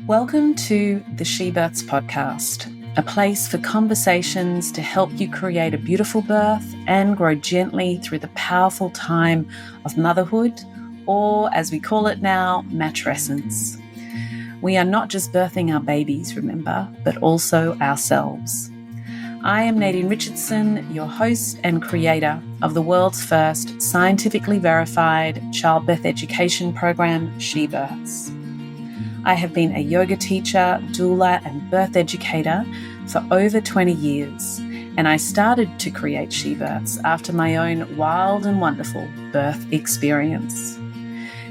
Welcome to the She Births podcast, a place for conversations to help you create a beautiful birth and grow gently through the powerful time of motherhood, or as we call it now, matrescence. We are not just birthing our babies, remember, but also ourselves. I am Nadine Richardson, your host and creator of the world's first scientifically verified childbirth education program, She Births. I have been a yoga teacher, doula, and birth educator for over 20 years, and I started to create She Births after my own wild and wonderful birth experience.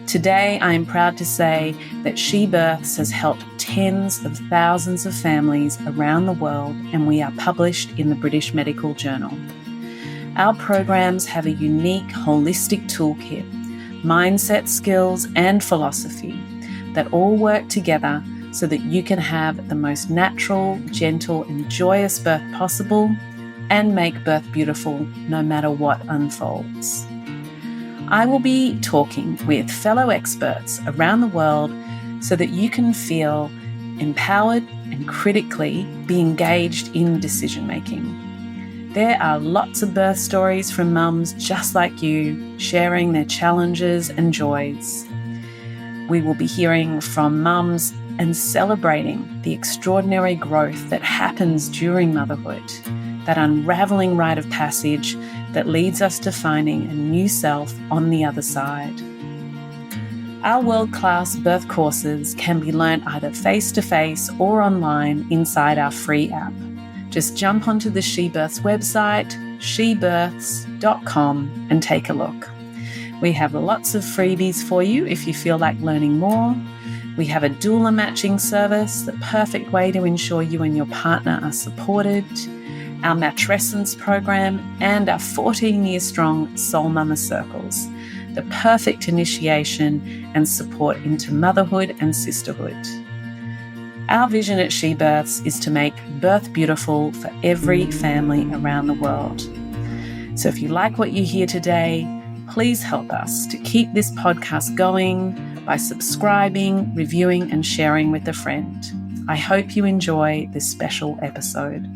Today, I am proud to say that She Births has helped tens of thousands of families around the world, and we are published in the British Medical Journal. Our programs have a unique, holistic toolkit, mindset skills, and philosophy that all work together so that you can have the most natural, gentle, and joyous birth possible and make birth beautiful no matter what unfolds. I will be talking with fellow experts around the world so that you can feel empowered and critically be engaged in decision making. There are lots of birth stories from mums just like you, sharing their challenges and joys. We will be hearing from mums and celebrating the extraordinary growth that happens during motherhood, that unraveling rite of passage that leads us to finding a new self on the other side. Our world-class birth courses can be learnt either face-to-face or online inside our free app. Just jump onto the She Births website, shebirths.com, and take a look. We have lots of freebies for you if you feel like learning more. We have a doula matching service, the perfect way to ensure you and your partner are supported, our matrescence program, and our 14-year-strong Soul Mama Circles, the perfect initiation and support into motherhood and sisterhood. Our vision at She Births is to make birth beautiful for every family around the world. So if you like what you hear today, please help us to keep this podcast going by subscribing, reviewing, and sharing with a friend. I hope you enjoy this special episode.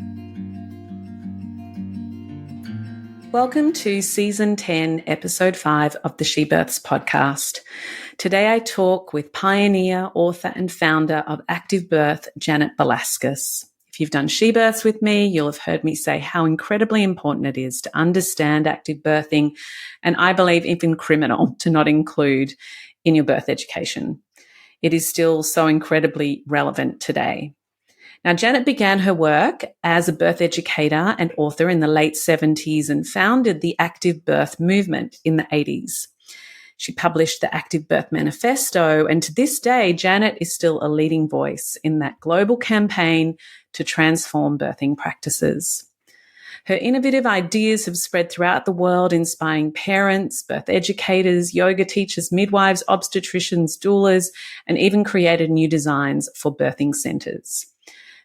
Welcome to Season 10, Episode 5 of the She Births podcast. Today I talk with pioneer, author, and founder of Active Birth, Janet Balaskas. If you've done She Births with me, you'll have heard me say how incredibly important it is to understand active birthing, and I believe even criminal to not include in your birth education. It is still so incredibly relevant today. Now, Janet began her work as a birth educator and author in the late 70s and founded the Active Birth movement in the 80s. She published the Active Birth Manifesto, and to this day, Janet is still a leading voice in that global campaign to transform birthing practices. Her innovative ideas have spread throughout the world, inspiring parents, birth educators, yoga teachers, midwives, obstetricians, doulas, and even created new designs for birthing centres.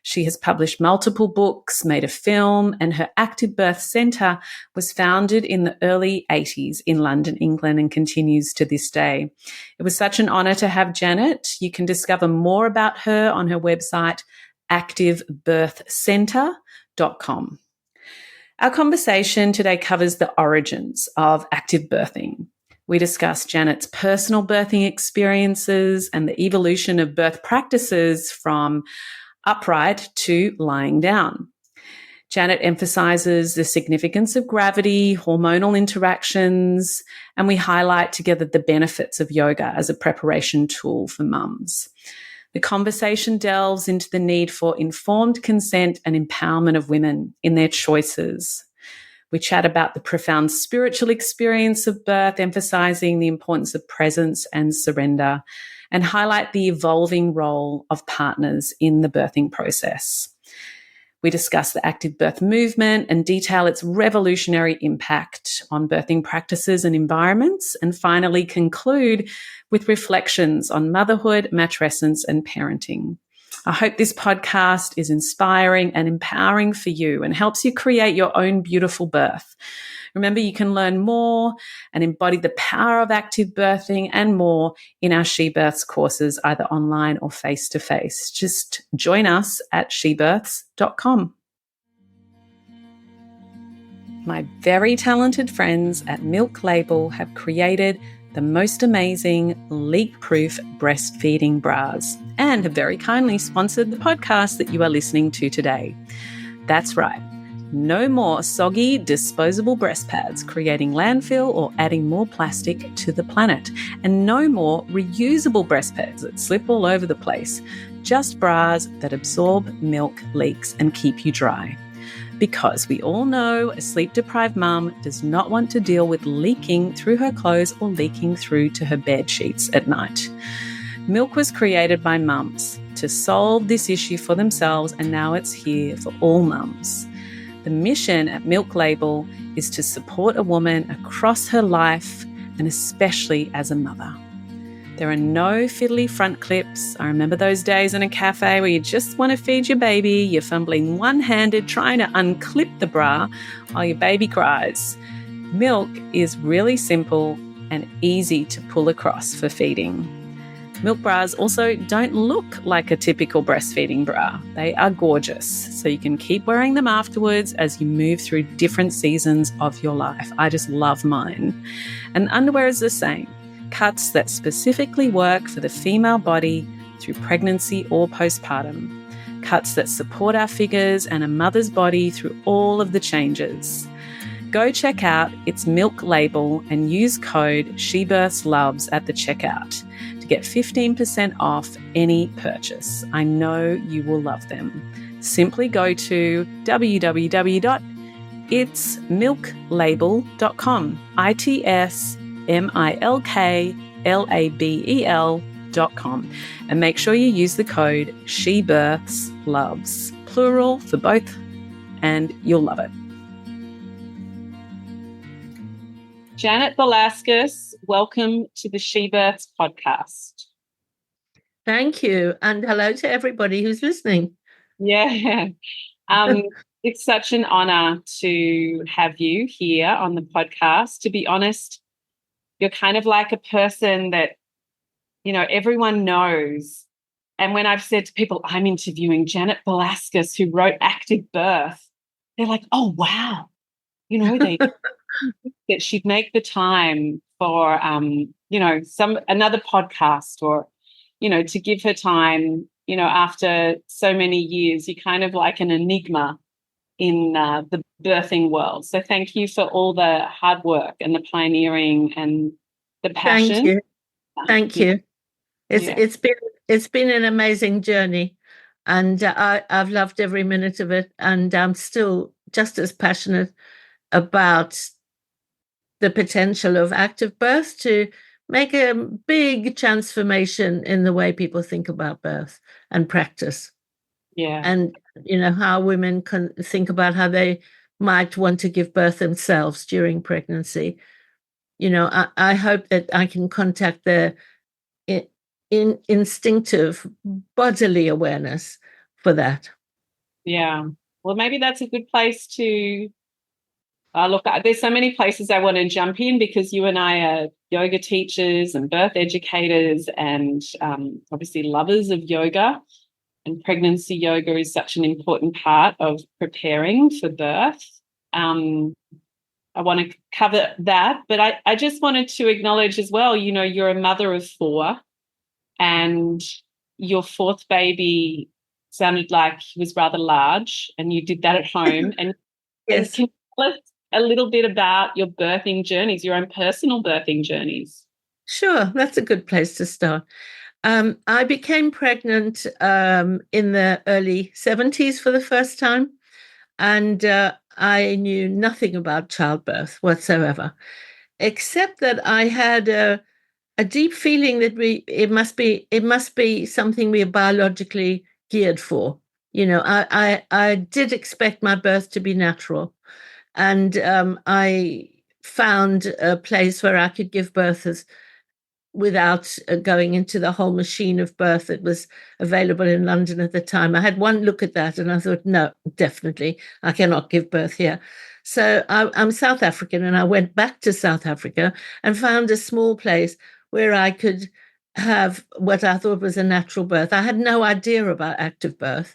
She has published multiple books, made a film, and her Active Birth Centre was founded in the early 80s in London, England, and continues to this day. It was such an honour to have Janet. You can discover more about her on her website, activebirthcentre.com. Our conversation today covers the origins of active birthing. We discuss Janet's personal birthing experiences and the evolution of birth practices from upright to lying down. Janet emphasizes the significance of gravity, hormonal interactions, and we highlight together the benefits of yoga as a preparation tool for mums. The conversation delves into the need for informed consent and empowerment of women in their choices. We chat about the profound spiritual experience of birth, emphasizing the importance of presence and surrender, and highlight the evolving role of partners in the birthing process. We discuss the active birth movement and detail its revolutionary impact on birthing practices and environments, and finally conclude with reflections on motherhood, matrescence, and parenting. I hope this podcast is inspiring and empowering for you and helps you create your own beautiful birth. Remember, you can learn more and embody the power of active birthing and more in our She Births courses, either online or face-to-face. Just join us at shebirths.com. My very talented friends at Milk Label have created the most amazing leak-proof breastfeeding bras and have very kindly sponsored the podcast that you are listening to today. That's right. No more soggy, disposable breast pads creating landfill or adding more plastic to the planet. And no more reusable breast pads that slip all over the place. Just bras that absorb milk leaks and keep you dry. Because we all know a sleep-deprived mum does not want to deal with leaking through her clothes or leaking through to her bed sheets at night. Milk was created by mums to solve this issue for themselves, and now it's here for all mums. The mission at Milk Label is to support a woman across her life, and especially as a mother. There are no fiddly front clips. I remember those days in a cafe where you just want to feed your baby, you're fumbling one-handed trying to unclip the bra while your baby cries. Milk is really simple and easy to pull across for feeding. Milk bras also don't look like a typical breastfeeding bra. They are gorgeous, so you can keep wearing them afterwards as you move through different seasons of your life. I just love mine. And underwear is the same. Cuts that specifically work for the female body through pregnancy or postpartum. Cuts that support our figures and a mother's body through all of the changes. Go check out its Milk Label and use code SHEBIRTHSLOVES at the checkout to get 15% off any purchase. I know you will love them. Simply go to www.itsmilklabel.com. itsmilklabel.com, and make sure you use the code SHEBIRTHSLOVES, plural for both, and you'll love it. Janet Balaskas, welcome to the She Births podcast. Thank you, and hello to everybody who's listening. Yeah. It's such an honor to have you here on the podcast. To be honest, you're kind of like a person that, you know, everyone knows. And when I've said to people, I'm interviewing Janet Balaskas, who wrote Active Birth, they're like, oh, wow. You know, that she'd make the time for, another podcast or, you know, to give her time, you know, after so many years. You're kind of like an enigma in the birthing world. So thank you for all the hard work and the pioneering and the passion. Thank you. It's been an amazing journey, and I've loved every minute of it, and I'm still just as passionate about the potential of active birth to make a big transformation in the way people think about birth and practice. Yeah. And, you know, how women can think about how they might want to give birth themselves during pregnancy. You know, I hope that I can contact their instinctive bodily awareness for that. Yeah. Well, maybe that's a good place to look. There's so many places I want to jump in because you and I are yoga teachers and birth educators and obviously lovers of yoga. And pregnancy yoga is such an important part of preparing for birth. I want to cover that, but I just wanted to acknowledge as well, you know, you're a mother of 4 and your 4th baby sounded like he was rather large and you did that at home. And yes. Can you tell us a little bit about your birthing journeys, your own personal birthing journeys? Sure, that's a good place to start. I became pregnant in the early 70s for the first time, and I knew nothing about childbirth whatsoever, except that I had a deep feeling that it must be something we are biologically geared for. You know, I did expect my birth to be natural, and I found a place where I could give birth as without going into the whole machine of birth that was available in London at the time. I had one look at that and I thought, no, definitely, I cannot give birth here. So I'm South African, and I went back to South Africa and found a small place where I could have what I thought was a natural birth. I had no idea about active birth,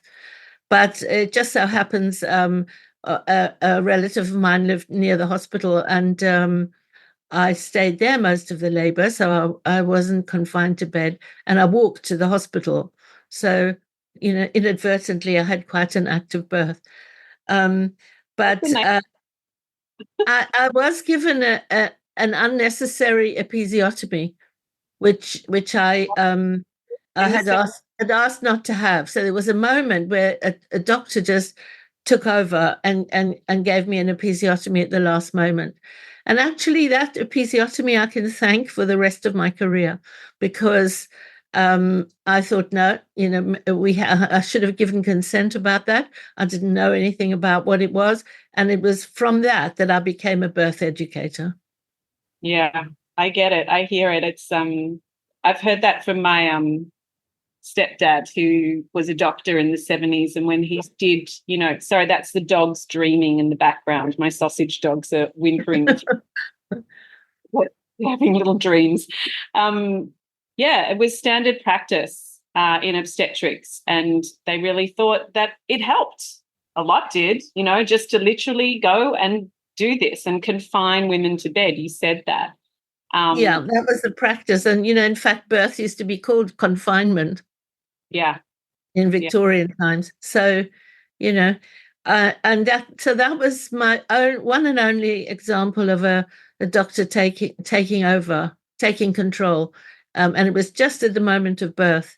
but it just so happens a relative of mine lived near the hospital, and I stayed there most of the labor, so I wasn't confined to bed, and I walked to the hospital. So, inadvertently, I had quite an active birth. But I was given an unnecessary episiotomy, which I had asked not to have. So there was a moment where a doctor just took over and gave me an episiotomy at the last moment. And actually, that episiotomy I can thank for the rest of my career, because I thought, no, I should have given consent about that. I didn't know anything about what it was. And it was from that I became a birth educator. Yeah, I get it. I hear it. It's I've heard that from my stepdad, who was a doctor in the 70s, and when he did, sorry, that's the dogs dreaming in the background. My sausage dogs are whimpering, having little dreams. Yeah, it was standard practice in obstetrics, and they really thought that it helped. A lot did, just to literally go and do this and confine women to bed. You said that. Yeah, that was the practice. And, in fact, birth used to be called confinement. Yeah. In Victorian times. So, and that was my own one and only example of a doctor taking over, taking control. And it was just at the moment of birth.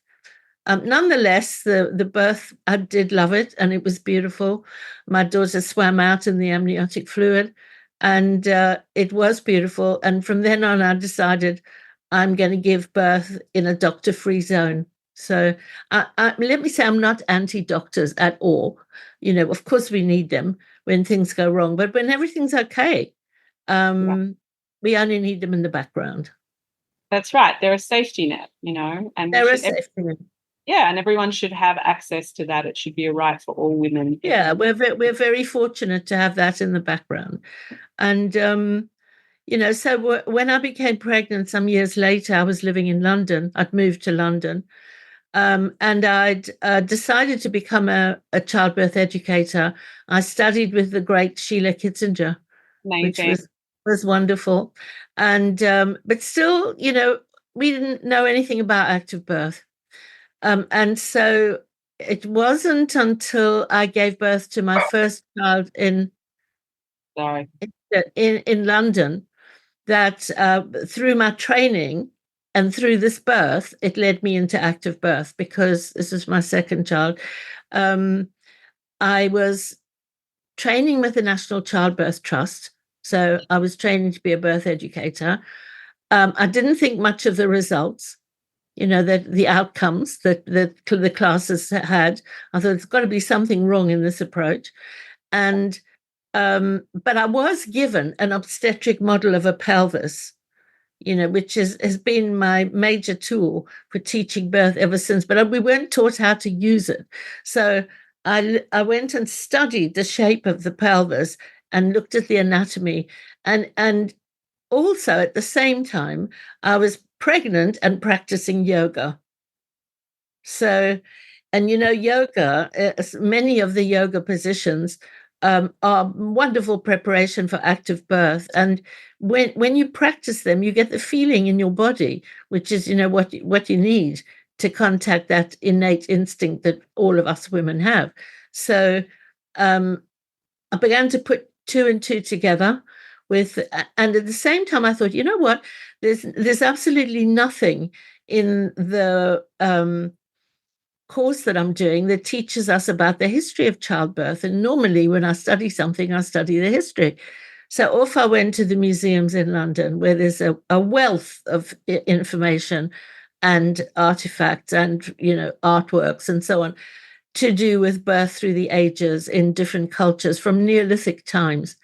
Nonetheless, the birth, I did love it, and it was beautiful. My daughter swam out in the amniotic fluid, and it was beautiful. And from then on, I decided I'm going to give birth in a doctor-free zone. So let me say, I'm not anti-doctors at all. Of course we need them when things go wrong, but when everything's okay, we only need them in the background. That's right. They're a safety net, and they're a safety net. Yeah, and everyone should have access to that. It should be a right for all women. Yeah, we're very fortunate to have that in the background. And, so when I became pregnant some years later, I was living in London. I'd moved to London. And I'd decided to become a childbirth educator. I studied with the great Sheila Kitzinger, Amazing. which was wonderful. And but still, we didn't know anything about active birth. And so it wasn't until I gave birth to my first child in London that through my training and through this birth, it led me into active birth, because this is my second child. I was training with the National Childbirth Trust. So I was training to be a birth educator. I didn't think much of the results, the outcomes that the classes had. I thought there's got to be something wrong in this approach. And but I was given an obstetric model of a pelvis, which has been my major tool for teaching birth ever since. But we weren't taught how to use it. So I went and studied the shape of the pelvis and looked at the anatomy. And also at the same time, I was pregnant and practicing yoga. So, and yoga, many of the yoga positions are wonderful preparation for active birth. And when you practice them, you get the feeling in your body, which is, what you need to contact that innate instinct that all of us women have. So I began to put two and two together and at the same time, I thought, what? There's absolutely nothing in the course that I'm doing that teaches us about the history of childbirth. And normally when I study something, I study the history. So off I went to the museums in London, where there's a wealth of information and artifacts and, artworks and so on, to do with birth through the ages in different cultures from Neolithic times.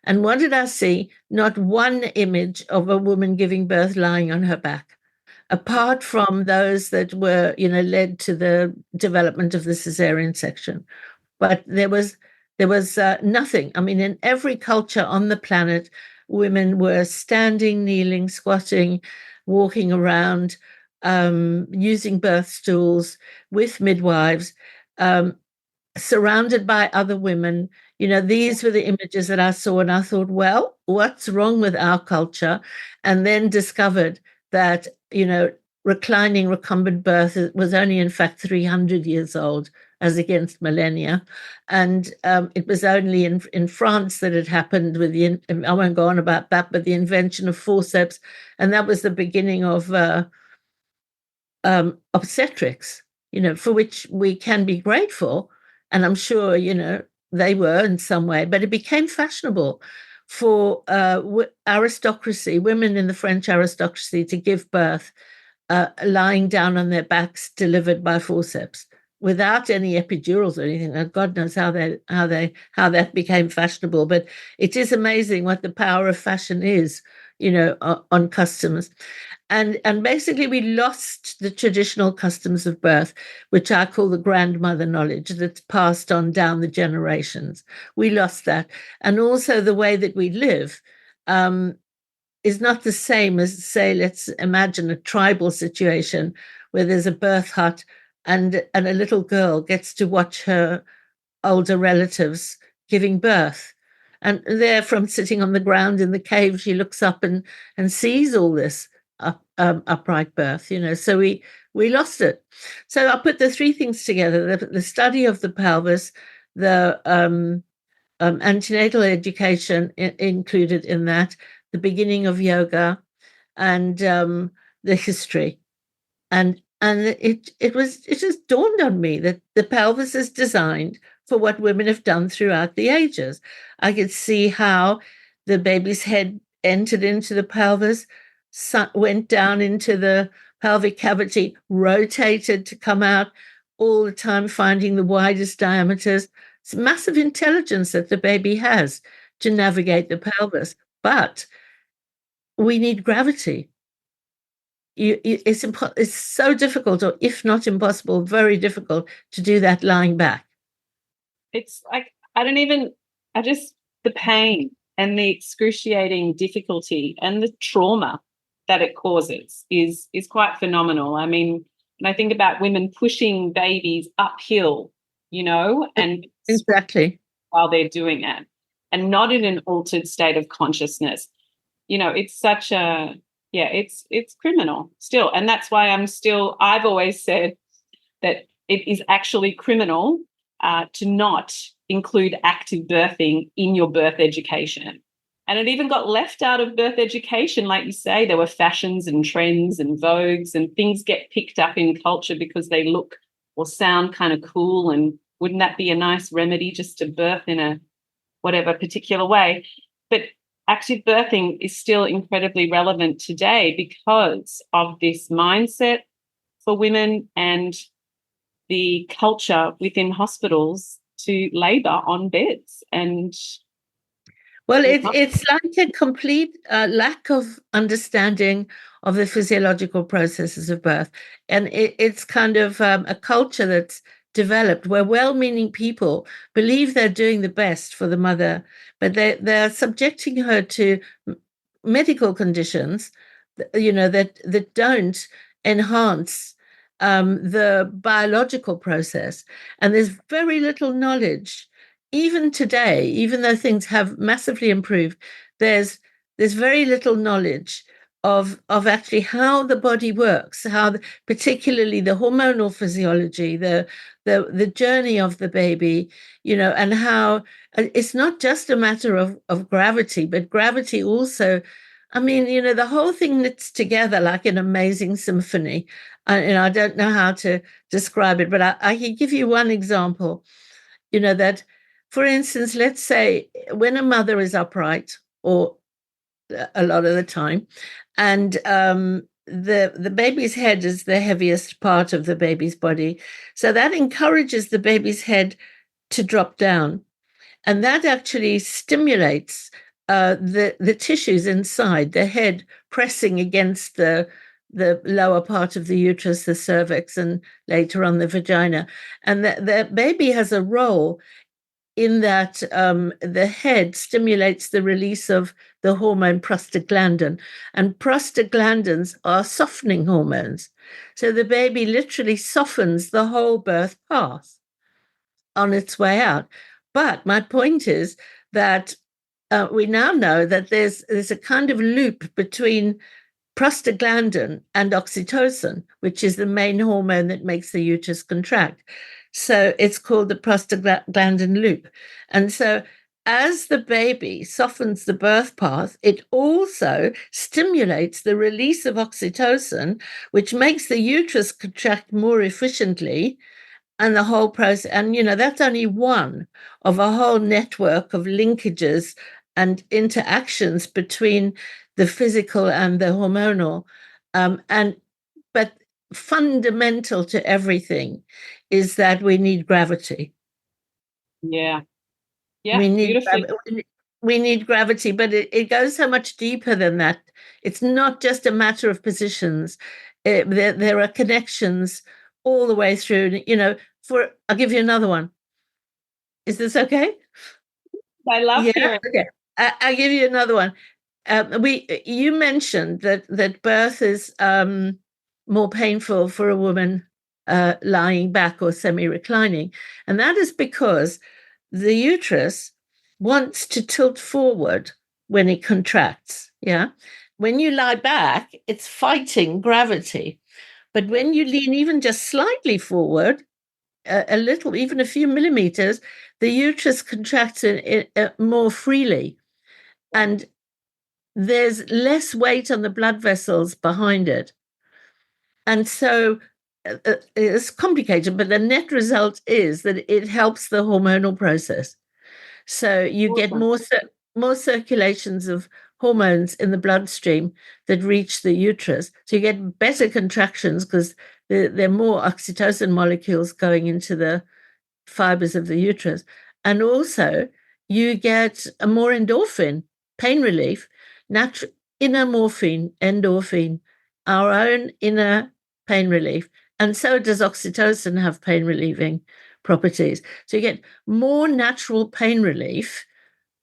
And what did I see? Not one image of a woman giving birth lying on her back. apart from those that were, led to the development of the cesarean section. But there was nothing. I mean, in every culture on the planet, women were standing, kneeling, squatting, walking around, using birth stools with midwives, surrounded by other women. These were the images that I saw, and I thought, well, what's wrong with our culture? And then discovered that, reclining recumbent birth was only, in fact, 300 years old, as against millennia. And it was only in France that it happened with I won't go on about that, but the invention of forceps. And that was the beginning of obstetrics, for which we can be grateful. And I'm sure, they were in some way, but it became fashionable for aristocracy, women in the French aristocracy, to give birth lying down on their backs, delivered by forceps, without any epidurals or anything. And God knows how that became fashionable. But it is amazing what the power of fashion is, on customs. And basically, we lost the traditional customs of birth, which I call the grandmother knowledge that's passed on down the generations. We lost that. And also the way that we live is not the same as, say, let's imagine a tribal situation where there's a birth hut and a little girl gets to watch her older relatives giving birth. And there, from sitting on the ground in the cave, she looks up and sees all this upright birth, so we lost it. So I put the three things together: the study of the pelvis, the antenatal education included in that, the beginning of yoga, and the history. And it just dawned on me that the pelvis is designed for what women have done throughout the ages. I could see how the baby's head entered into the pelvis, went down into the pelvic cavity, rotated to come out, all the time finding the widest diameters. It's massive intelligence that the baby has to navigate the pelvis. But we need gravity. It's so difficult, or if not impossible, very difficult to do that lying back. It's like, the pain and the excruciating difficulty and the trauma that it causes is quite phenomenal. I mean, when I think about women pushing babies uphill, and exactly while they're doing it, and not in an altered state of consciousness, it's such a, it's criminal still. And that's why I've always said that it is actually criminal to not include active birthing in your birth education. And it even got left out of birth education. Like you say, there were fashions and trends and vogues, and things get picked up in culture because they look or sound kind of cool. And wouldn't that be a nice remedy, just to birth in a whatever particular way? But active birthing is still incredibly relevant today because of this mindset for women and the culture within hospitals to labour on beds. And well, it's like a complete lack of understanding of the physiological processes of birth. And it's kind of a culture that's developed where well-meaning people believe they're doing the best for the mother, but they're subjecting her to medical conditions, that don't enhance the biological process. And there's very little knowledge. Even today, even though things have massively improved, there's very little knowledge of actually how the body works, particularly the hormonal physiology, the journey of the baby, and how it's not just a matter of gravity, but gravity also. I mean, the whole thing knits together like an amazing symphony. I don't know how to describe it, but I can give you one example. That, for instance, let's say when a mother is upright, or a lot of the time, and the baby's head is the heaviest part of the baby's body, so that encourages the baby's head to drop down, and that actually stimulates the tissues inside the head pressing against the the lower part of the uterus, the cervix, and later on the vagina. And the baby has a role in that the head stimulates the release of the hormone prostaglandin. And prostaglandins are softening hormones. So the baby literally softens the whole birth path on its way out. But my point is that we now know that there's a kind of loop between prostaglandin and oxytocin, which is the main hormone that makes the uterus contract. So it's called the prostaglandin loop. And so as the baby softens the birth path, it also stimulates the release of oxytocin, which makes the uterus contract more efficiently. And the whole process, and that's only one of a whole network of linkages and interactions between the physical and the hormonal. But fundamental to everything is that we need gravity. Yeah. We need Beautifully. we need gravity, but it goes so much deeper than that. It's not just a matter of positions. There are connections all the way through. I'll give you another one. Is this okay? I love hearing. Okay. I'll give you another one. You mentioned that birth is more painful for a woman lying back or semi-reclining, and that is because the uterus wants to tilt forward when it contracts. Yeah, when you lie back, it's fighting gravity, but when you lean even just slightly forward, a little, even a few millimeters, the uterus contracts more freely, and there's less weight on the blood vessels behind it. And so it's complicated, but the net result is that it helps the hormonal process. So you get more circulations of hormones in the bloodstream that reach the uterus. So you get better contractions because there are more oxytocin molecules going into the fibers of the uterus. And also you get a more endorphin, pain relief, inner morphine, endorphin, our own inner pain relief. And so does oxytocin have pain relieving properties. So you get more natural pain relief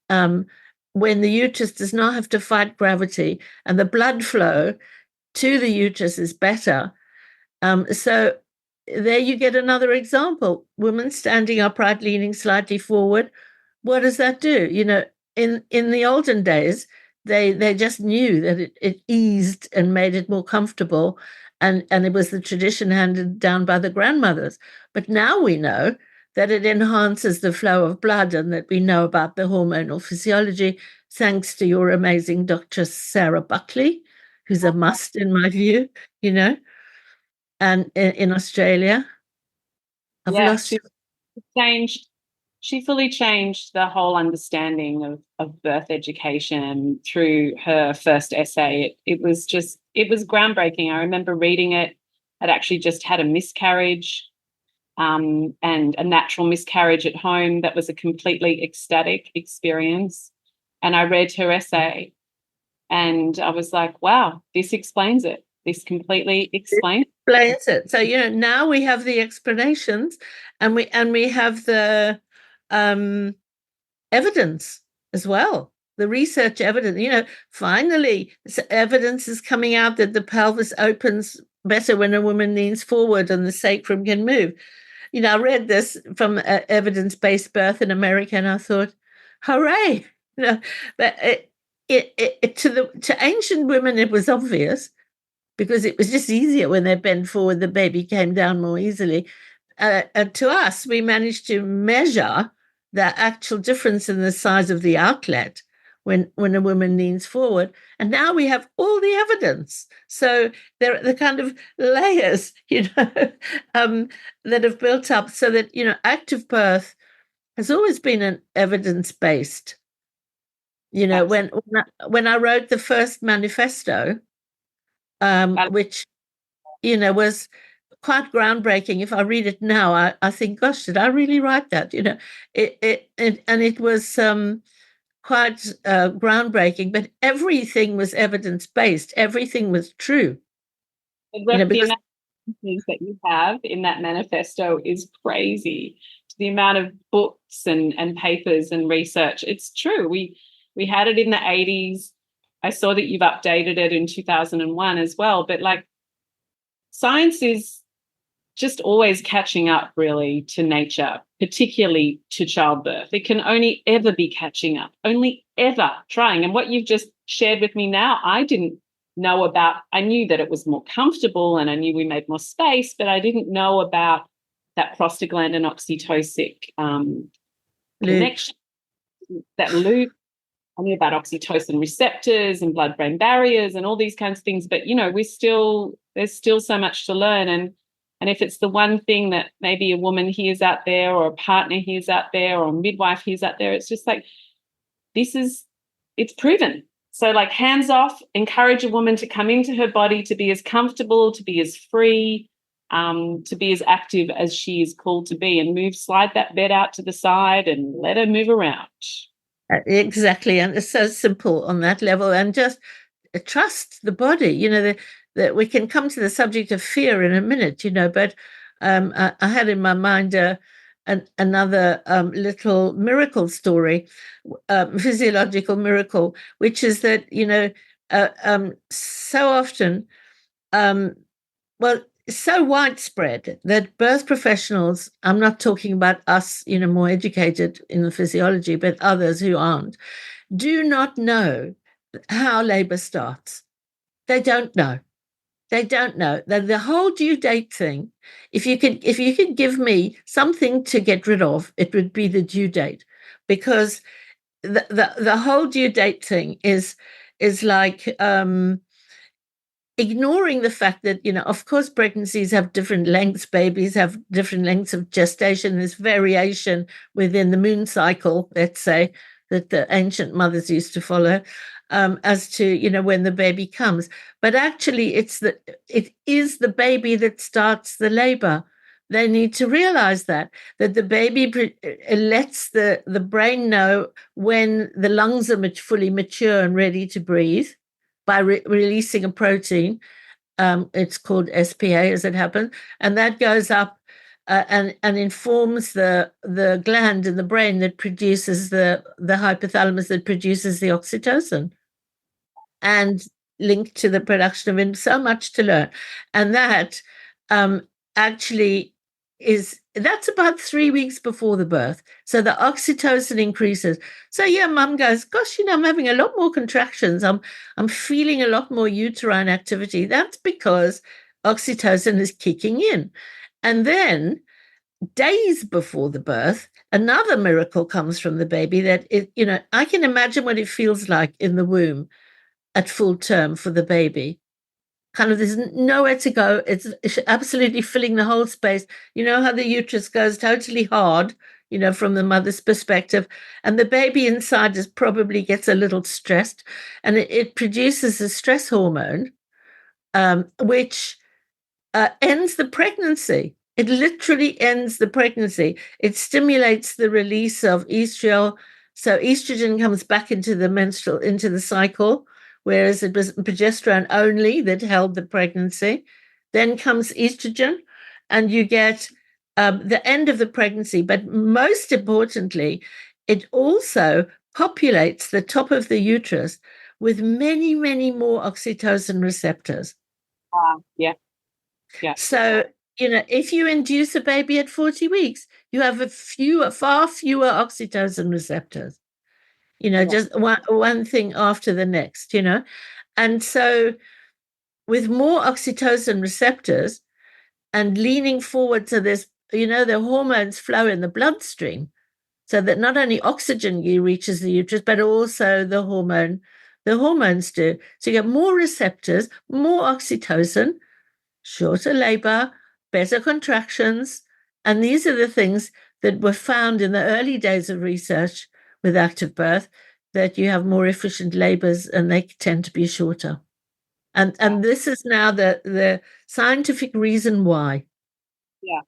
when the uterus does not have to fight gravity, and the blood flow to the uterus is better. So there you get another example. Women standing upright, leaning slightly forward. What does that do? In the olden days, they just knew that it eased and made it more comfortable. And it was the tradition handed down by the grandmothers. But now we know that it enhances the flow of blood, and that we know about the hormonal physiology, thanks to your amazing Dr. Sarah Buckley, who's a must in my view, and in Australia. I've lost She fully changed the whole understanding of birth education through her first essay. It was groundbreaking. I remember reading it. I'd actually just had a miscarriage, and a natural miscarriage at home. That was a completely ecstatic experience. And I read her essay and I was like, wow, this explains it. This completely explains it. So, now we have the explanations, and we have the evidence as well, the research evidence. Finally, evidence is coming out that the pelvis opens better when a woman leans forward and the sacrum can move. I read this from Evidence-Based Birth in America, and I thought, hooray! But to ancient women, it was obvious, because it was just easier when they bent forward, the baby came down more easily. To us, we managed to measure the actual difference in the size of the outlet when a woman leans forward. And now we have all the evidence. So there are the kind of layers, that have built up, so that, active birth has always been an evidence-based. When I wrote the first manifesto, which, was quite groundbreaking. If I read it now, I think, gosh, did I really write that? It was quite groundbreaking, but everything was evidence-based. Everything was true. The amount of things that you have in that manifesto is crazy. The amount of books and papers and research. It's true. We had it in the 80s. I saw that you've updated it in 2001 as well. But like, science is just always catching up really to nature, particularly to childbirth. It can only ever be catching up, only ever trying. And what you've just shared with me now, I didn't know about. I knew that it was more comfortable and I knew we made more space, but I didn't know about that prostaglandin oxytocic connection, that loop. I knew about oxytocin receptors and blood-brain barriers and all these kinds of things. But, you know, there's still so much to learn. And if it's the one thing that maybe a woman hears out there or a partner hears out there or a midwife hears out there, it's just like, it's proven. So like, hands off, encourage a woman to come into her body, to be as comfortable, to be as free, to be as active as she is called to be, and slide that bed out to the side and let her move around. Exactly. And it's so simple on that level. And just trust the body, you know, that we can come to the subject of fear in a minute, you know, but I had in my mind another little miracle story, physiological miracle, which is that, you know, so often, so widespread that birth professionals, I'm not talking about us, you know, more educated in the physiology, but others who aren't, do not know how labor starts. They don't know. They don't know. The whole due date thing, if you could give me something to get rid of, it would be the due date, because the whole due date thing is like ignoring the fact that, you know, of course, pregnancies have different lengths, babies have different lengths of gestation. There's variation within the moon cycle, let's say, that the ancient mothers used to follow, as to, you know, when the baby comes. But actually, it is the baby that starts the labor. They need to realize that the baby lets the brain know when the lungs are fully mature and ready to breathe, by releasing a protein. It's called SPA, as it happens, and that goes up and informs the gland in the brain that produces the hypothalamus that produces the oxytocin, and linked to the production of so much to learn. And that actually that's about 3 weeks before the birth. So the oxytocin increases. So yeah, mum goes, gosh, you know, I'm having a lot more contractions. I'm feeling a lot more uterine activity. That's because oxytocin is kicking in. And then days before the birth, another miracle comes from the baby that you know, I can imagine what it feels like in the womb at full term for the baby. Kind of, there's nowhere to go. It's absolutely filling the whole space. You know how the uterus goes totally hard, you know, from the mother's perspective, and the baby inside probably gets a little stressed, and it produces a stress hormone, which ends the pregnancy. It literally ends the pregnancy. It stimulates the release of estriol, so estrogen comes back into the cycle, whereas it was progesterone only that held the pregnancy. Then comes estrogen, and you get the end of the pregnancy. But most importantly, it also populates the top of the uterus with many, many more oxytocin receptors. Yeah. So, you know, if you induce a baby at 40 weeks, you have far fewer oxytocin receptors. You know, just one thing after the next, you know. And so with more oxytocin receptors and leaning forward to this, you know, the hormones flow in the bloodstream, so that not only oxygen reaches the uterus, but also the hormones do. So you get more receptors, more oxytocin, shorter labor, better contractions. And these are the things that were found in the early days of research with active birth, that you have more efficient labors and they tend to be shorter. And this is now the scientific reason why. Yeah.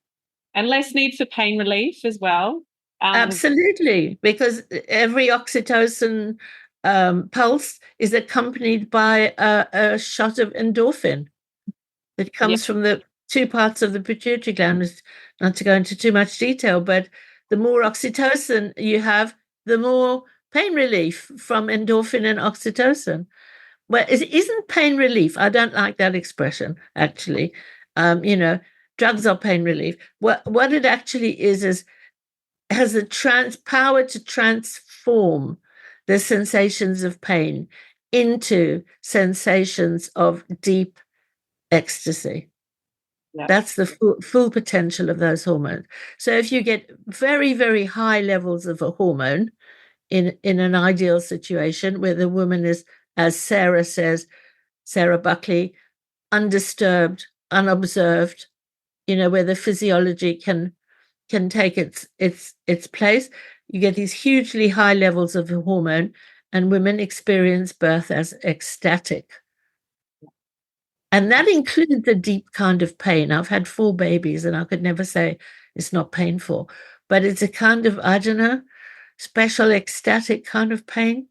And less need for pain relief as well. Absolutely, because every oxytocin pulse is accompanied by a shot of endorphin that comes from the two parts of the pituitary gland. Not to go into too much detail, but the more oxytocin you have, the more pain relief from endorphin and oxytocin. Well, it isn't pain relief. I don't like that expression, actually. Drugs are pain relief. What it actually is has the power to transform the sensations of pain into sensations of deep ecstasy. Yeah. That's the full potential of those hormones. So if you get very, very high levels of a hormone in an ideal situation where the woman is, as Sarah says, Sarah Buckley, undisturbed, unobserved, where the physiology can take its place, you get these hugely high levels of the hormone, and women experience birth as ecstatic. And that includes a deep kind of pain. I've had 4 babies, and I could never say it's not painful, but it's a kind of, I don't know, special ecstatic kind of pain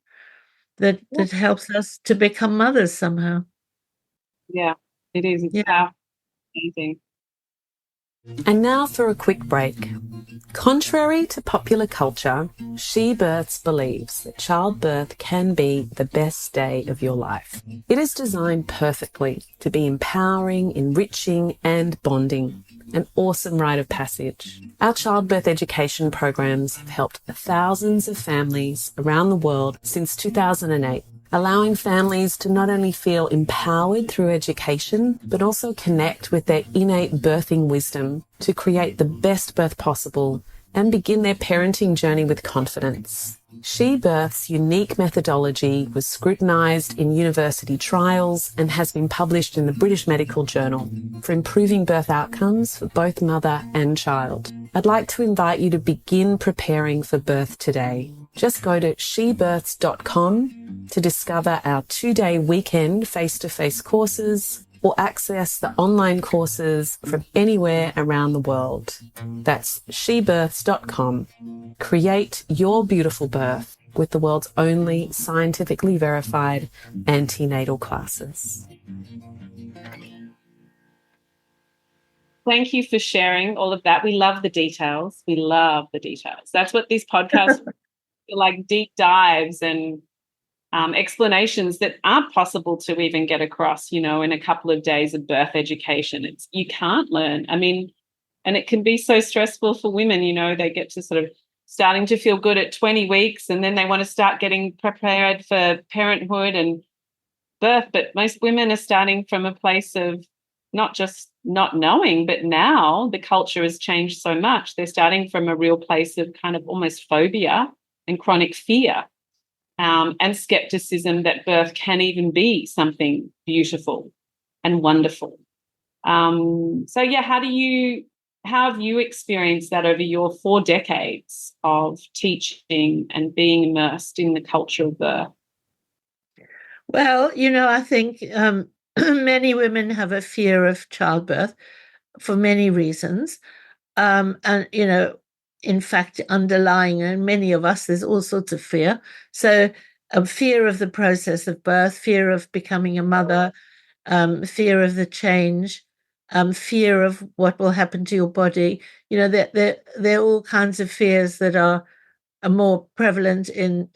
that helps us to become mothers somehow. Yeah, it is. It's powerful. Amazing. And now for a quick break. Contrary to popular culture, She Births believes that childbirth can be the best day of your life. It is designed perfectly to be empowering, enriching, and bonding. An awesome rite of passage. Our childbirth education programs have helped thousands of families around the world since 2008. Allowing families to not only feel empowered through education, but also connect with their innate birthing wisdom to create the best birth possible and begin their parenting journey with confidence. She Birth's unique methodology was scrutinised in university trials and has been published in the British Medical Journal for improving birth outcomes for both mother and child. I'd like to invite you to begin preparing for birth today. Just go to shebirths.com to discover our 2-day weekend face-to-face courses or access the online courses from anywhere around the world. That's shebirths.com. Create your beautiful birth with the world's only scientifically verified antenatal classes. Thank you for sharing all of that. We love the details. We love the details. That's what these podcasts are like, deep dives and explanations that aren't possible to even get across, in a couple of days of birth education. You can't learn. I mean, and it can be so stressful for women, they get to sort of starting to feel good at 20 weeks and then they want to start getting prepared for parenthood and birth. But most women are starting from a place of not just not knowing, but now the culture has changed so much. They're starting from a real place of kind of almost phobia and chronic fear. And skepticism that birth can even be something beautiful and wonderful. How have you experienced that over your 4 decades of teaching and being immersed in the culture of birth? Well, I think many women have a fear of childbirth for many reasons. In fact, underlying in many of us, there's all sorts of fear. So fear of the process of birth, fear of becoming a mother, fear of the change, fear of what will happen to your body. There are all kinds of fears that are more prevalent in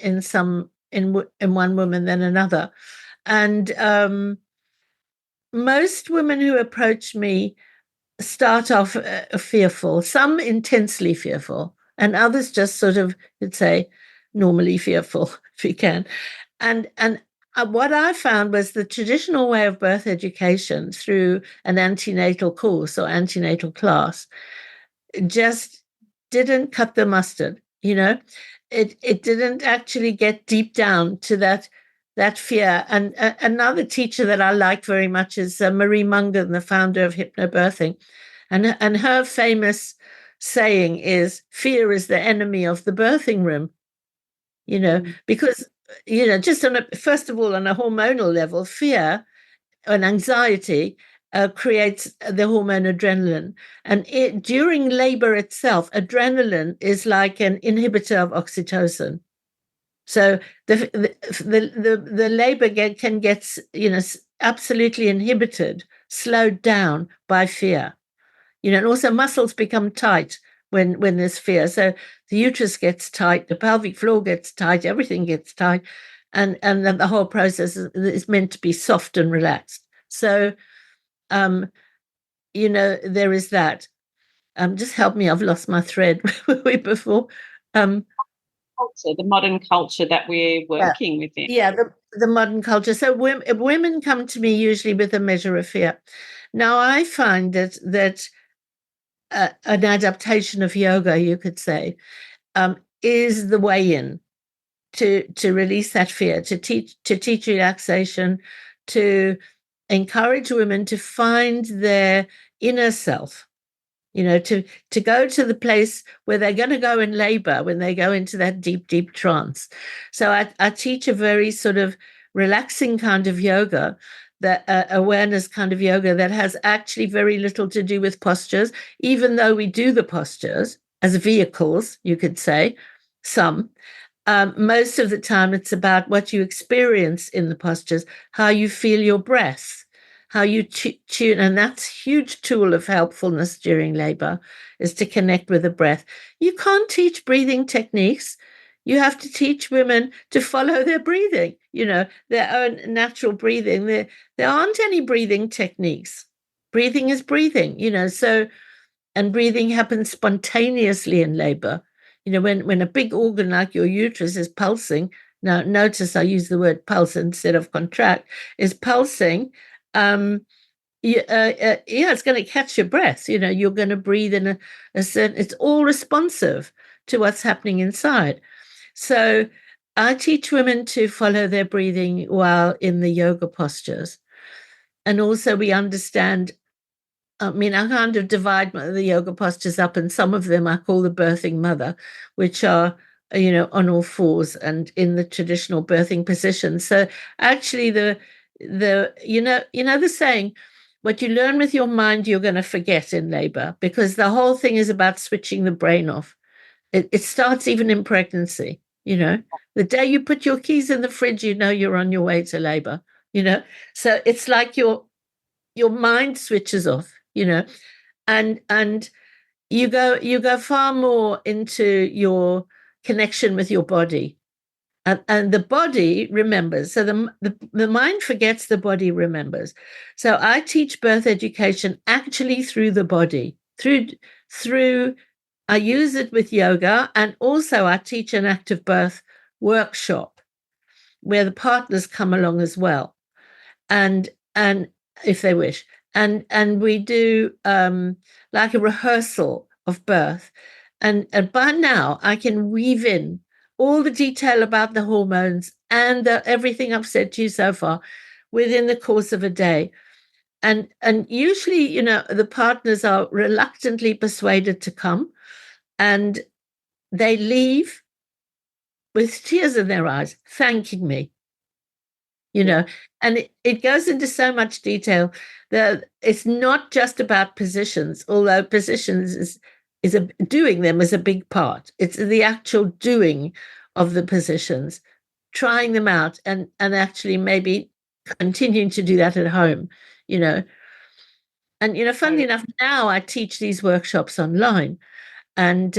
one woman than another. And most women who approach me start off fearful, some intensely fearful, and others just sort of, let's say, normally fearful, if you can. And what I found was the traditional way of birth education through an antenatal course or antenatal class just didn't cut the mustard. It didn't actually get deep down to that fear. And another teacher that I like very much is Marie Mungan, the founder of hypnobirthing. And her famous saying is, fear is the enemy of the birthing room, because, just first of all, on a hormonal level, fear and anxiety creates the hormone adrenaline. And during labor itself, adrenaline is like an inhibitor of oxytocin. So the labor can get absolutely inhibited slowed down by fear. And also muscles become tight when there's fear. So the uterus gets tight, the pelvic floor gets tight, everything gets tight, and then the whole process is meant to be soft and relaxed. So, there is that. Just help me, I've lost my thread before. The modern culture that we're working within. Yeah, the modern culture. So women come to me usually with a measure of fear. Now, I find that an adaptation of yoga, you could say, is the way in to release that fear, to teach relaxation, to encourage women to find their inner self. To go to the place where they're going to go in labor when they go into that deep, deep trance. So I teach a very sort of relaxing kind of yoga, that awareness kind of yoga that has actually very little to do with postures, even though we do the postures as vehicles, you could say, some. Most of the time, it's about what you experience in the postures, how you feel your breath, how you tune, and that's a huge tool of helpfulness during labor, is to connect with the breath. You can't teach breathing techniques. You have to teach women to follow their breathing, their own natural breathing. There aren't any breathing techniques. Breathing is breathing, and breathing happens spontaneously in labor. When a big organ like your uterus is pulsing, now notice I use the word pulse instead of contract, is pulsing, it's going to catch your breath. You're going to breathe in a certain, it's all responsive to what's happening inside. So I teach women to follow their breathing while in the yoga postures. And also we understand, I kind of divide the yoga postures up, and some of them I call the birthing mother, which are, on all fours and in the traditional birthing position. So actually the saying, what you learn with your mind, you're going to forget in labor, because the whole thing is about switching the brain off. It starts even in pregnancy. The day you put your keys in the fridge, you're on your way to labor. So it's like your mind switches off. And you go far more into your connection with your body. And the body remembers. So the mind forgets, the body remembers. So I teach birth education actually through the body, through I use it with yoga, and also I teach an active birth workshop where the partners come along as well, and if they wish, and we do like a rehearsal of birth, and by now I can weave in all the detail about the hormones and everything I've said to you so far within the course of a day. And usually, the partners are reluctantly persuaded to come, and they leave with tears in their eyes, thanking me, and it goes into so much detail that it's not just about positions, although positions doing them is a big part. It's the actual doing of the positions, trying them out, and actually maybe continuing to do that at home, And, funnily enough, now I teach these workshops online. And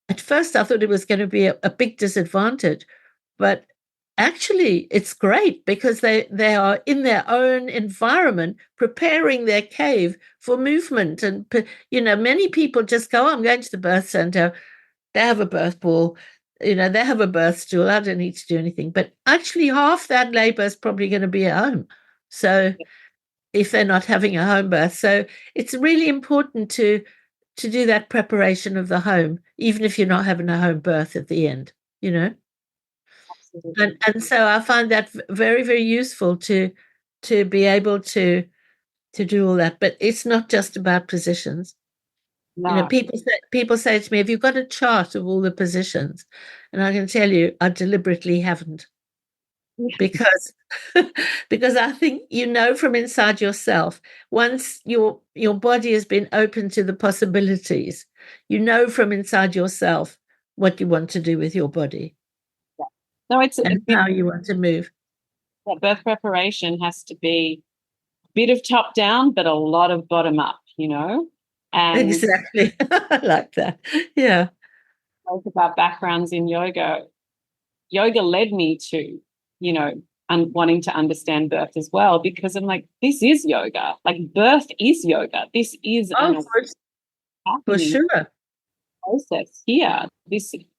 at first I thought it was going to be a big disadvantage, but actually it's great, because they are in their own environment, preparing their cave for movement. And, many people just go, I'm going to the birth center. They have a birth ball, they have a birth stool. I don't need to do anything. But actually half that labor is probably going to be at home. So if they're not having a home birth. So it's really important to do that preparation of the home, even if you're not having a home birth at the end, Absolutely. And so I find that very, very useful to be able to do all that. But it's not just about positions. No. People say to me, have you got a chart of all the positions? And I can tell you, I deliberately haven't. Because I think from inside yourself, once your body has been open to the possibilities, from inside yourself what you want to do with your body. Yeah. No, and how you want to move. That birth preparation has to be bit of top down, but a lot of bottom up, And Exactly. I like that. Yeah. both of our backgrounds in yoga led me to, wanting to understand birth as well, because I'm like, this is yoga. Like, birth is yoga. This is Oh, an for happening sure. process here.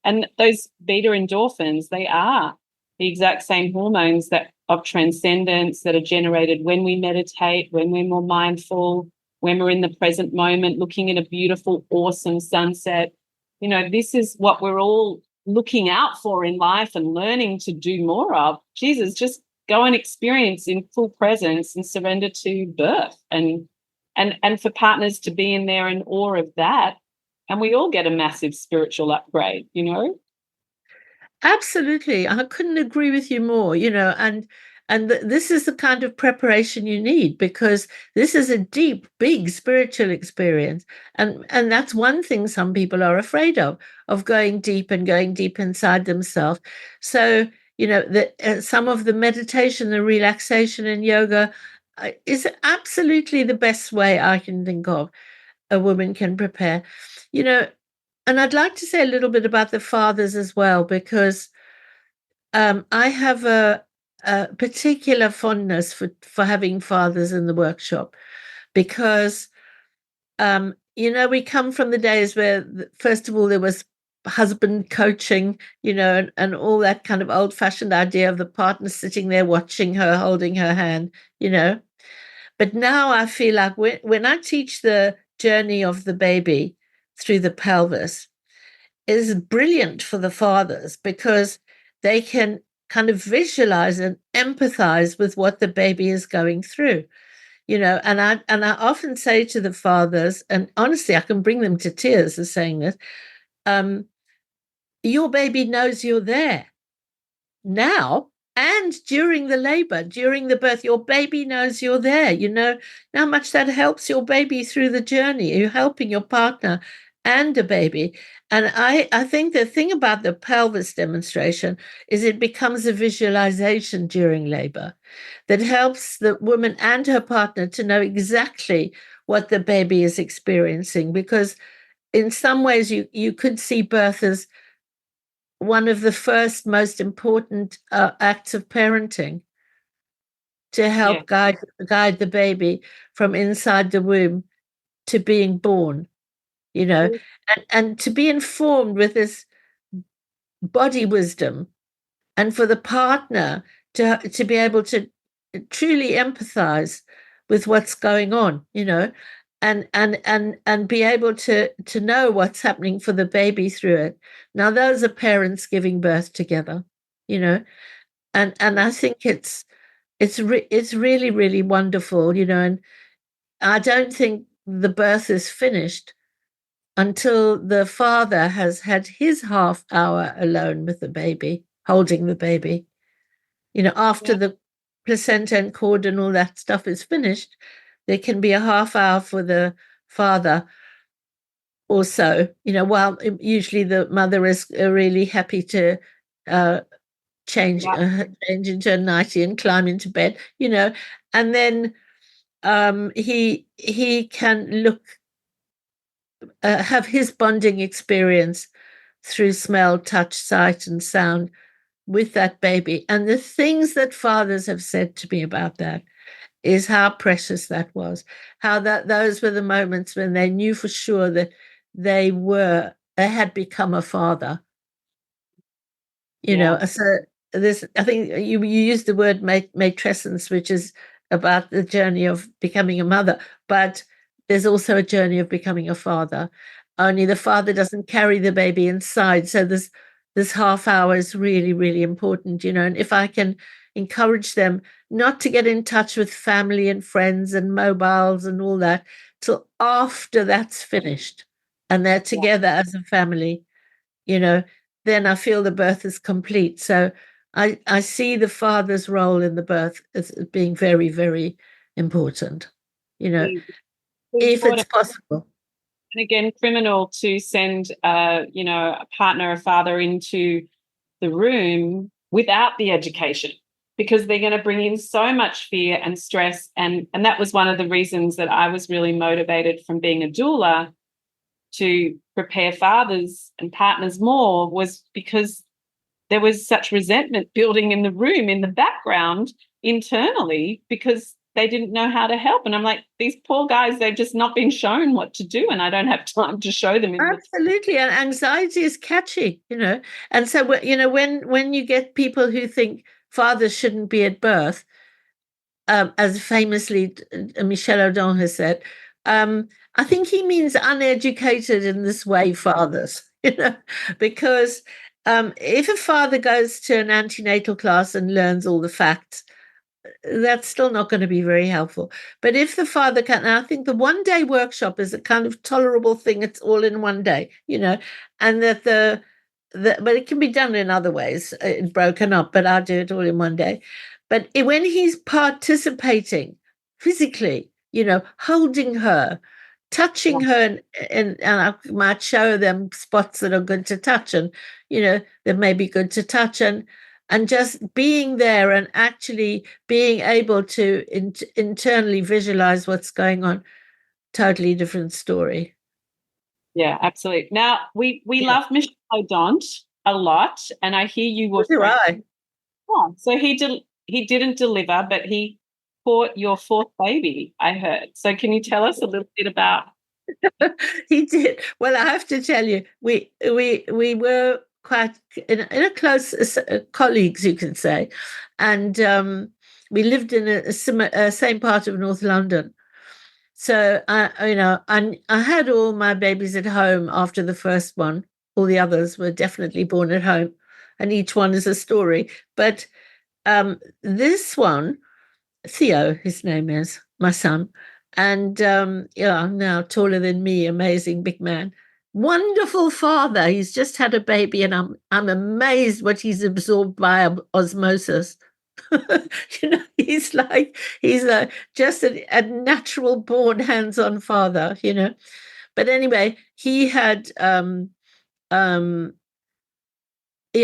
And those beta endorphins, they are the exact same hormones that of transcendence that are generated when we meditate, when we're more mindful, when we're in the present moment, looking at a beautiful, awesome sunset. This is what we're all looking out for in life and learning to do more of. Jesus, just go and experience in full presence and surrender to birth, and for partners to be in there in awe of that. And we all get a massive spiritual upgrade. Absolutely. I couldn't agree with you more, and this is the kind of preparation you need, because this is a deep, big spiritual experience. And that's one thing some people are afraid of going deep and going deep inside themselves. So, some of the meditation and relaxation and yoga is absolutely the best way I can think of a woman can prepare. You know, and I'd like to say a little bit about the fathers as well, because I have a particular fondness for having fathers in the workshop, because we come from the days where, first of all, there was husband coaching, and all that kind of old-fashioned idea of the partner sitting there watching her, holding her hand, But now I feel like when I teach the journey of the baby through the pelvis, is brilliant for the fathers, because they can kind of visualize and empathize with what the baby is going through, and I often say to the fathers, and honestly, I can bring them to tears as saying this, your baby knows you're there now, and during the labor, during the birth, your baby knows you're there. How much that helps your baby through the journey. You're helping your partner and a baby. And I think the thing about the pelvis demonstration is it becomes a visualization during labor that helps the woman and her partner to know exactly what the baby is experiencing, because in some ways you could see birth as one of the first most important acts of parenting, to help guide the baby from inside the womb to being born, and to be informed with this body wisdom, and for the partner to be able to truly empathize with what's going on, and be able to know what's happening for the baby through it. Now, those are parents giving birth together, and I think it's really, really wonderful, and I don't think the birth is finished until the father has had his half hour alone with the baby, holding the baby. After the placenta and cord and all that stuff is finished, there can be a half hour for the father or so, while usually the mother is really happy to change into a nightie and climb into bed, and then he can have his bonding experience through smell, touch, sight, and sound with that baby. And the things that fathers have said to me about that is how precious that was, how those were the moments when they knew for sure that they had become a father. So this, I think you used the word matrescence, which is about the journey of becoming a mother, but there's also a journey of becoming a father. Only the father doesn't carry the baby inside. So this half hour is really, really important, and if I can encourage them not to get in touch with family and friends and mobiles and all that till after that's finished and they're together as a family, then I feel the birth is complete. So I see the father's role in the birth as being very, very important, if it's possible. And again, criminal to send a partner, a father into the room without the education. because they're going to bring in so much fear and stress. And that was one of the reasons that I was really motivated from being a doula to prepare fathers and partners more, was because there was such resentment building in the room, in the background, internally, because they didn't know how to help. And I'm like, these poor guys, they've just not been shown what to do, and I don't have time to show them. Absolutely. And anxiety is catchy, And so, when you get people who think fathers shouldn't be at birth, as famously Michel Audin has said, I think he means uneducated in this way fathers, because if a father goes to an antenatal class and learns all the facts, that's still not going to be very helpful. But if the father can, and I think the one-day workshop is a kind of tolerable thing. It's all in one day, and that but it can be done in other ways, broken up, but I do it all in one day. But when he's participating physically, holding her, touching her, and I might show them spots that are good to touch, and, that may be good to touch, and just being there and actually being able to internally visualize what's going on, totally different story. Yeah, absolutely. Now, we love Michel Audin a lot, and I hear you were... Oh, so he didn't deliver, but he fought your fourth baby, I heard. So can you tell us a little bit about... He did. Well, I have to tell you, we were quite in a close colleagues, you can say, and we lived in a same part of North London. So I had all my babies at home after the first one. All the others were definitely born at home, and each one is a story. But this one, Theo, his name is, my son, and now taller than me, amazing big man. Wonderful father. He's just had a baby, and I'm amazed what he's absorbed by osmosis. He's just a natural born hands-on father. But anyway, he had I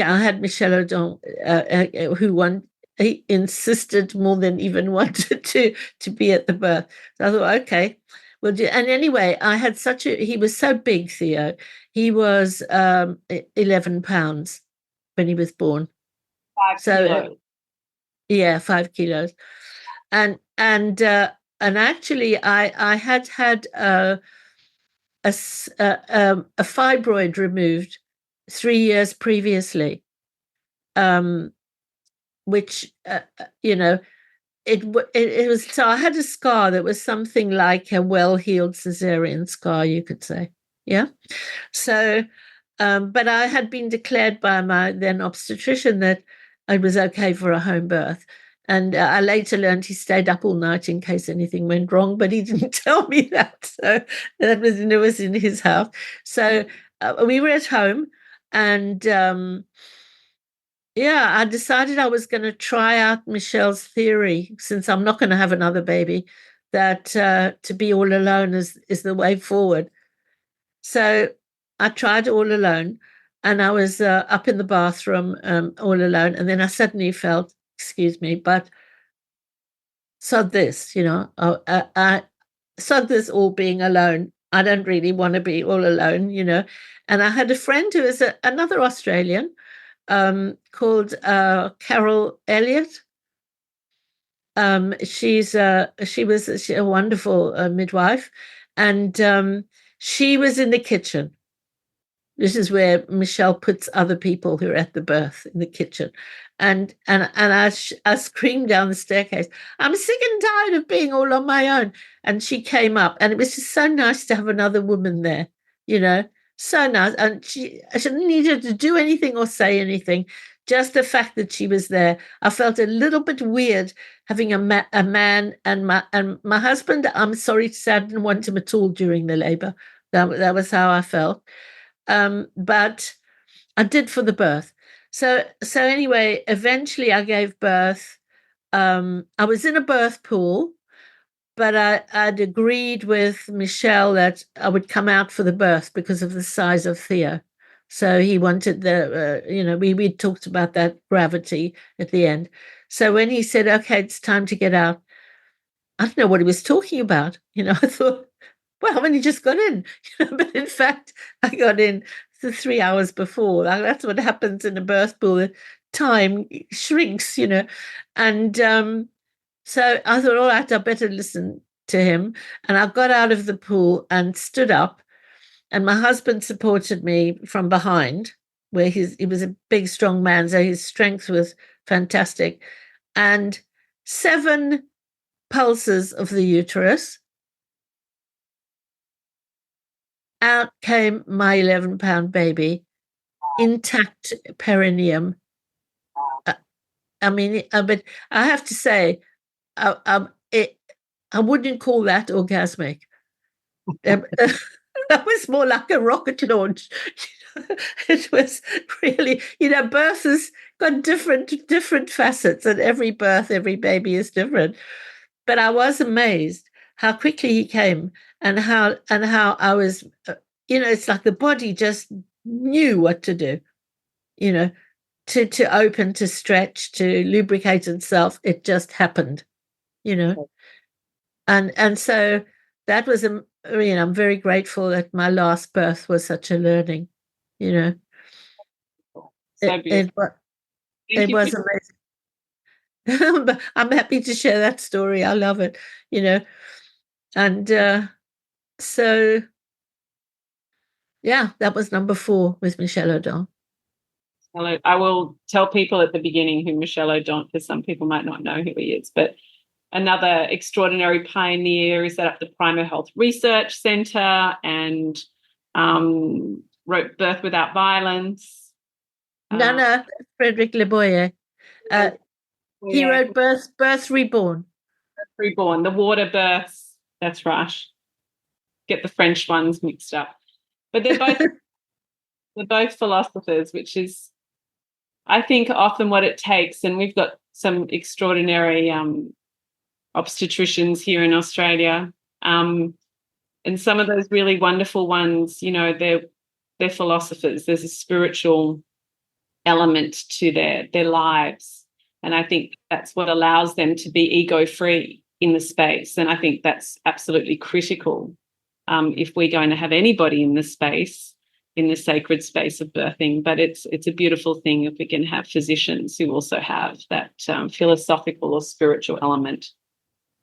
had Michel Audin, he insisted more than even wanted to be at the birth. So I thought, okay, we'll do. And anyway, I had he was so big, Theo. He was 11 pounds when he was born. 5 kilos. Yeah, 5 kilos. And actually I had a fibroid removed 3 years previously, which it was, so I had a scar that was something like a well-healed cesarean scar, you could say. Yeah. So but I had been declared by my then obstetrician that it was okay for a home birth. And I later learned he stayed up all night in case anything went wrong, but he didn't tell me that. So that was in his house. So we were at home, and I decided I was going to try out Michel's theory, since I'm not going to have another baby, that to be all alone is the way forward. So I tried all alone, and I was up in the bathroom all alone, and then I suddenly felt, excuse me, but sod this, I sod this all being alone. I don't really want to be all alone, And I had a friend who is another Australian, called Carol Elliott. She was a wonderful midwife, and she was in the kitchen. This is where Michel puts other people who are at the birth, in the kitchen. And I screamed down the staircase, I'm sick and tired of being all on my own. And she came up, and it was just so nice to have another woman there, so nice. And she didn't need her to do anything or say anything. Just the fact that she was there. I felt a little bit weird having a man and my husband. I'm sorry to say, I didn't want him at all during the labor. That was how I felt. But I did for the birth. So anyway, eventually I gave birth. I was in a birth pool, but I'd agreed with Michel that I would come out for the birth because of the size of Theo. So he wanted we talked about that gravity at the end. So when he said, okay, it's time to get out, I don't know what he was talking about. I thought, well, I've only just got in. But in fact, I got in 3 hours before. That's what happens in a birth pool. The time shrinks, And so I thought, all right, I better listen to him. And I got out of the pool and stood up. And my husband supported me from behind, where he was a big, strong man, so his strength was fantastic. And 7 pulses of the uterus. Out came my 11-pound baby, intact perineum. But I have to say, I wouldn't call that orgasmic. That was more like a rocket launch. It was really, birth has got different facets, and every birth, every baby is different. But I was amazed how quickly he came, and how I was, it's like the body just knew what to do, to open, to stretch, to lubricate itself. It just happened, and so that was I'm very grateful that my last birth was such a learning, So it was amazing. But I'm happy to share that story. I love it, and so yeah, that was number 4 with Michel Odon. I will tell people at the beginning who Michel Odon, because some people might not know who he is, but another extraordinary pioneer. He set up the Primo Health Research Centre and wrote Birth Without Violence. No, Frederick Le Boyer. He wrote Birth Reborn. Reborn, the water births. That's right. Get the French ones mixed up. But they're both philosophers, which is, I think, often what it takes. And we've got some extraordinary obstetricians here in Australia. And some of those really wonderful ones, they're philosophers. There's a spiritual element to their lives. And I think that's what allows them to be ego-free in the space. And I think that's absolutely critical if we're going to have anybody in the space, in the sacred space of birthing. But it's a beautiful thing if we can have physicians who also have that philosophical or spiritual element.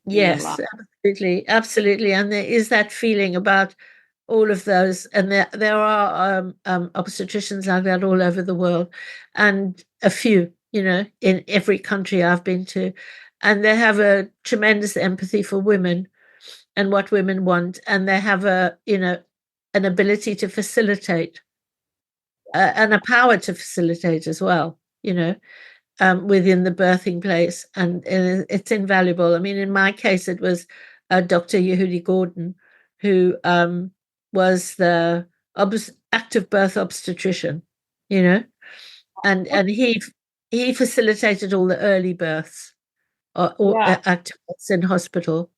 Yes, absolutely. And there is that feeling about all of those, and there are obstetricians like that all over the world, and a few, in every country I've been to, and they have a tremendous empathy for women and what women want, and they have an ability to facilitate, and a power to facilitate as well, within the birthing place, and it's invaluable. I mean, in my case, it was Dr. Yehudi Gordon, who was the active birth obstetrician, and he facilitated all the early births or active births in hospital.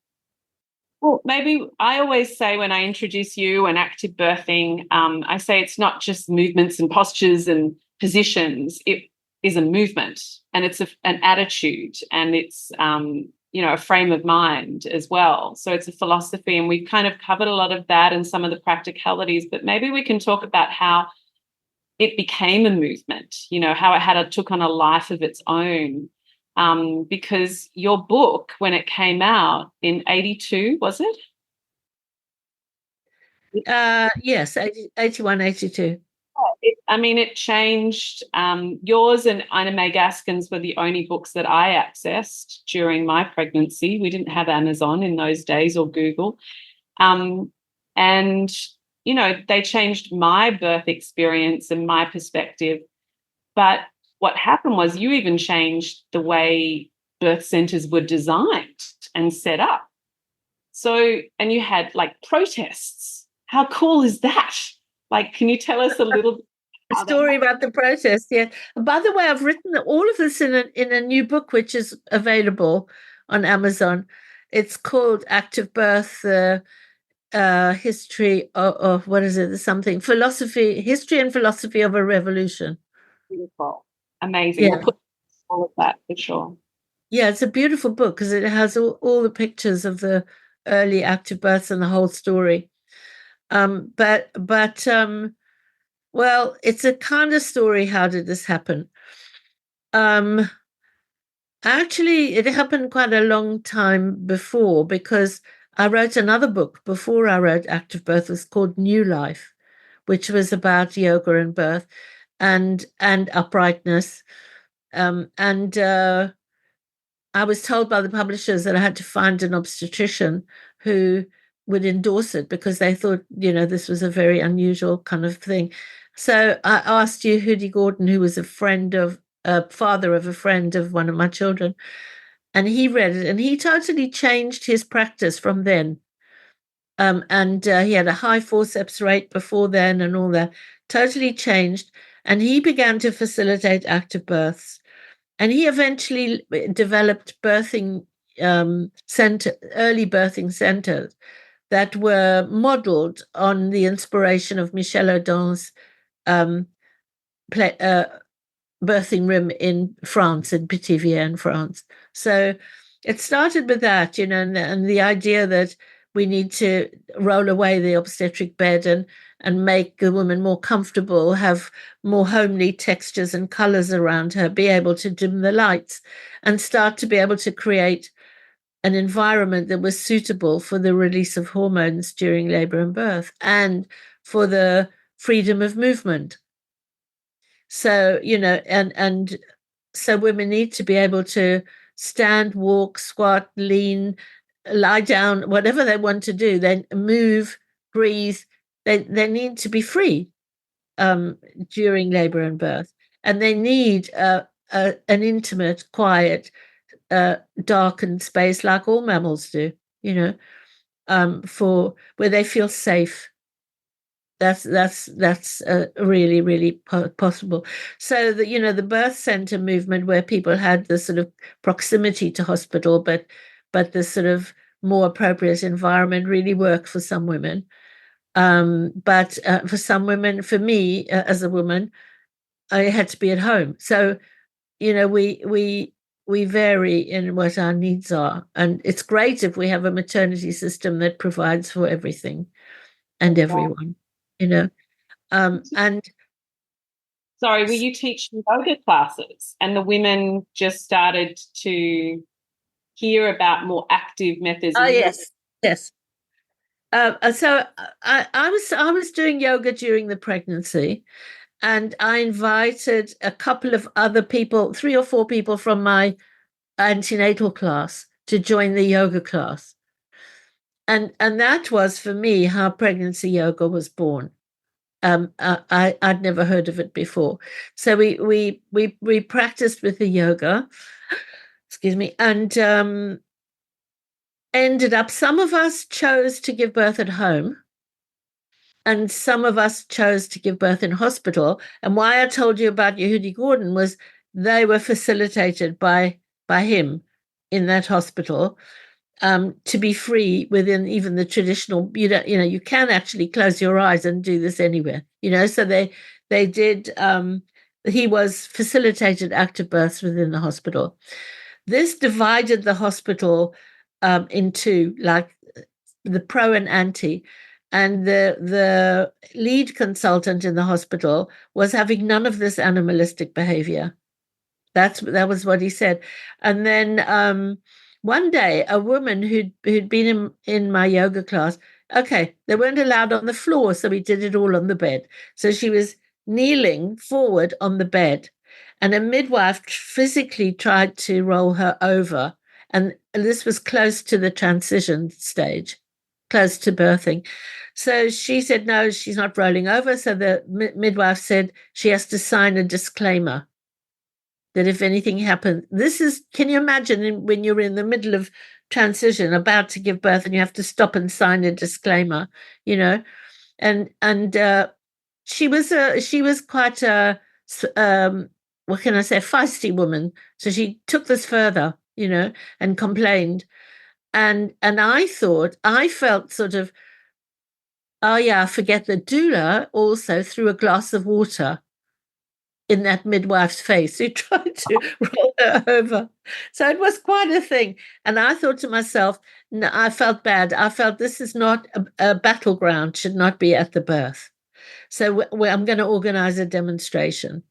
Well, maybe I always say when I introduce you and active birthing, I say it's not just movements and postures and positions. It is a movement, and it's an attitude, and it's a frame of mind as well. So it's a philosophy, and we've kind of covered a lot of that and some of the practicalities, but maybe we can talk about how it became a movement, how it took on a life of its own. Because your book, when it came out in 82, was it? Yes, 81, 82. It changed. Yours and Ina May Gaskin's were the only books that I accessed during my pregnancy. We didn't have Amazon in those days or Google. And, they changed my birth experience and my perspective. But what happened was you even changed the way birth centres were designed and set up. So, and you had protests. How cool is that? Can you tell us a little bit? A story about the protest, yeah. By the way, I've written all of this in a new book, which is available on Amazon. It's called Active Birth, History of what is it? Something History and Philosophy of a Revolution. Beautiful, amazing. Yeah. We'll put all of that for sure. Yeah, it's a beautiful book because it has all the pictures of the early active births and the whole story. Well, it's a kind of story. How did this happen? Actually, it happened quite a long time before, because I wrote another book before I wrote Active Birth. It was called New Life, which was about yoga and birth and uprightness. And I was told by the publishers that I had to find an obstetrician who would endorse it, because they thought, this was a very unusual kind of thing. So I asked Yehudi Gordon, who was a father of a friend of one of my children, and he read it, and he totally changed his practice from then. And he had a high forceps rate before then and all that, totally changed. And he began to facilitate active births. And he eventually developed birthing early birthing centers that were modeled on the inspiration of Michel Audin's birthing room in France, in Pithiviers in France. So it started with that, and the idea that we need to roll away the obstetric bed and make the woman more comfortable, have more homely textures and colors around her, be able to dim the lights, and start to be able to create an environment that was suitable for the release of hormones during labor and birth, and for the freedom of movement. So, and so women need to be able to stand, walk, squat, lean, lie down, whatever they want to do, then move, breathe. They need to be free during labor and birth. And they need an intimate, quiet, darkened space like all mammals do, for where they feel safe. That's really, really possible. So the birth center movement, where people had the sort of proximity to hospital, but the sort of more appropriate environment, really worked for some women. But for some women, for me as a woman, I had to be at home. So we vary in what our needs are, and it's great if we have a maternity system that provides for everything and everyone. And sorry, were you teaching yoga classes and the women just started to hear about more active methods? Oh, yes. So I was doing yoga during the pregnancy, and I invited a couple of other people, 3 or 4 people from my antenatal class, to join the yoga class. And that was, for me, how pregnancy yoga was born. I'd never heard of it before. So we practiced with the yoga, excuse me, and ended up, some of us chose to give birth at home, and some of us chose to give birth in hospital. And why I told you about Yehudi Gordon was they were facilitated by him in that hospital, to be free within even the traditional, you can actually close your eyes and do this anywhere, so they did, he was facilitated active births within the hospital. This divided the hospital into like the pro and anti, and the lead consultant in the hospital was having none of this animalistic behavior. That was what he said. And then one day, a woman who'd been in my yoga class, okay, they weren't allowed on the floor, so we did it all on the bed. So she was kneeling forward on the bed, and a midwife physically tried to roll her over. And this was close to the transition stage, close to birthing. So she said, no, she's not rolling over. So the midwife said she has to sign a disclaimer that if anything happens, can you imagine when you're in the middle of transition, about to give birth, and you have to stop and sign a disclaimer, and she was quite a, what can I say, feisty woman. So she took this further, and complained. And I felt sort of, oh yeah, I forget the doula also threw a glass of water in that midwife's face who tried to roll her over. So it was quite a thing. And I thought to myself, no, I felt bad. I felt this is not a battleground, should not be at the birth. So I'm going to organize a demonstration.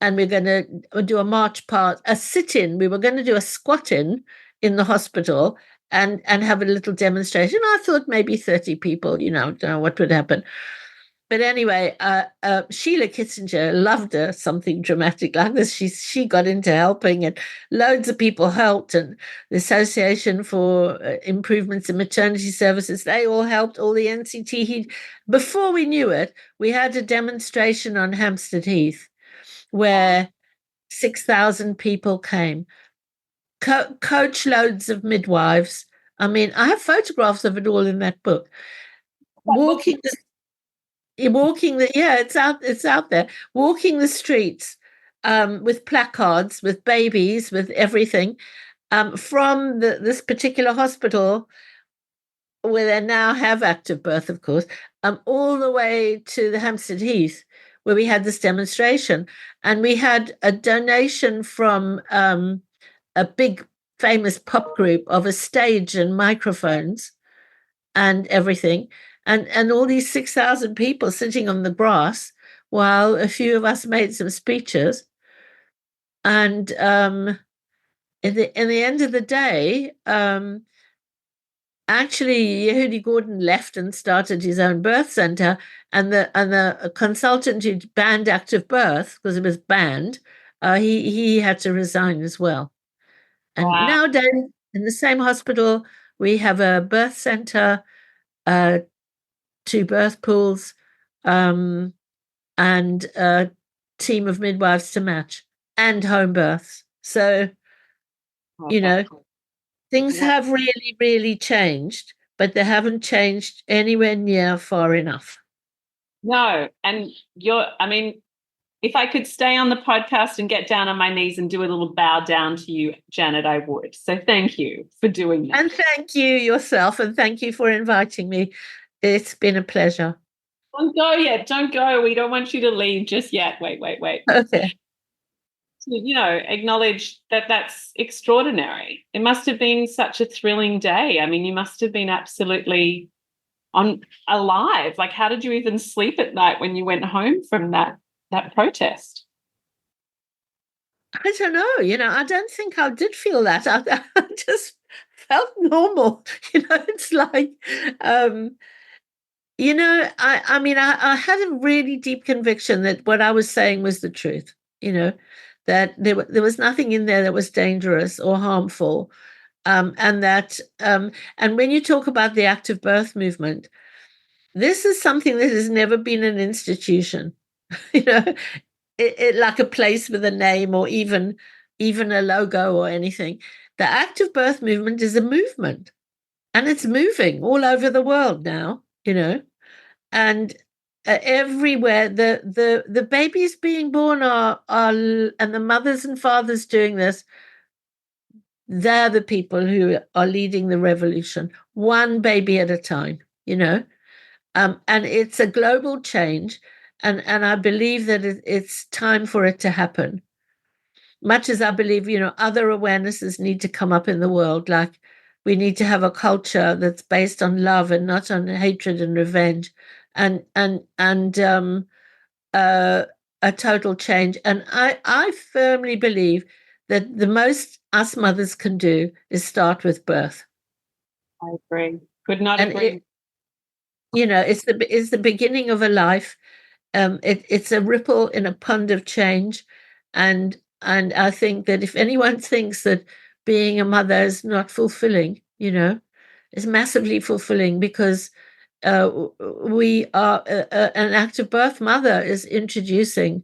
And we're going to do a march past, a sit-in. We were going to do a squat-in the hospital and have a little demonstration. I thought maybe 30 people, don't know what would happen. But anyway, Sheila Kissinger loved something dramatic like this. She got into helping, and loads of people helped, and the Association for Improvements in Maternity Services, they all helped, all the NCT. Before we knew it, we had a demonstration on Hampstead Heath where 6,000 people came. Coach loads of midwives. I mean, I have photographs of it all in that book. It's out there. Walking the streets with placards, with babies, with everything from this particular hospital where they now have active birth, of course, all the way to the Hampstead Heath where we had this demonstration. And we had a donation from a big famous pop group of a stage and microphones and everything. And all these 6,000 people sitting on the grass while a few of us made some speeches. And in the end of the day, actually, Yehudi Gordon left and started his own birth center, and the consultant who banned active birth, because it was banned, he had to resign as well. And nowadays, in the same hospital, we have a birth center, 2 birth pools, and a team of midwives to match, and home births. So, things have really, really changed, but they haven't changed anywhere near far enough. No, and if I could stay on the podcast and get down on my knees and do a little bow down to you, Janet, I would. So thank you for doing that. And thank you yourself, and thank you for inviting me. It's been a pleasure. Don't go yet. Don't go. We don't want you to leave just yet. Wait. Okay. Acknowledge that that's extraordinary. It must have been such a thrilling day. I mean, you must have been absolutely alive. Like, how did you even sleep at night when you went home from that protest? I don't know. I don't think I did feel that. I just felt normal. It's like, I had a really deep conviction that what I was saying was the truth, that there was nothing in there that was dangerous or harmful. And when you talk about the active birth movement, this is something that has never been an institution, it like a place with a name or even a logo or anything. The active birth movement is a movement, and it's moving all over the world now, and everywhere the babies being born are and the mothers and fathers doing this, they're the people who are leading the revolution, one baby at a time, and it's a global change, and I believe that it's time for it to happen. Much as I believe, other awarenesses need to come up in the world, like we need to have a culture that's based on love and not on hatred and revenge, and a total change. And I firmly believe that the most us mothers can do is start with birth. I agree. Could not agree. It's the beginning of a life. It's a ripple in a pond of change, and I think that if anyone thinks that being a mother is not fulfilling, it's massively fulfilling, because we are an active birth mother is introducing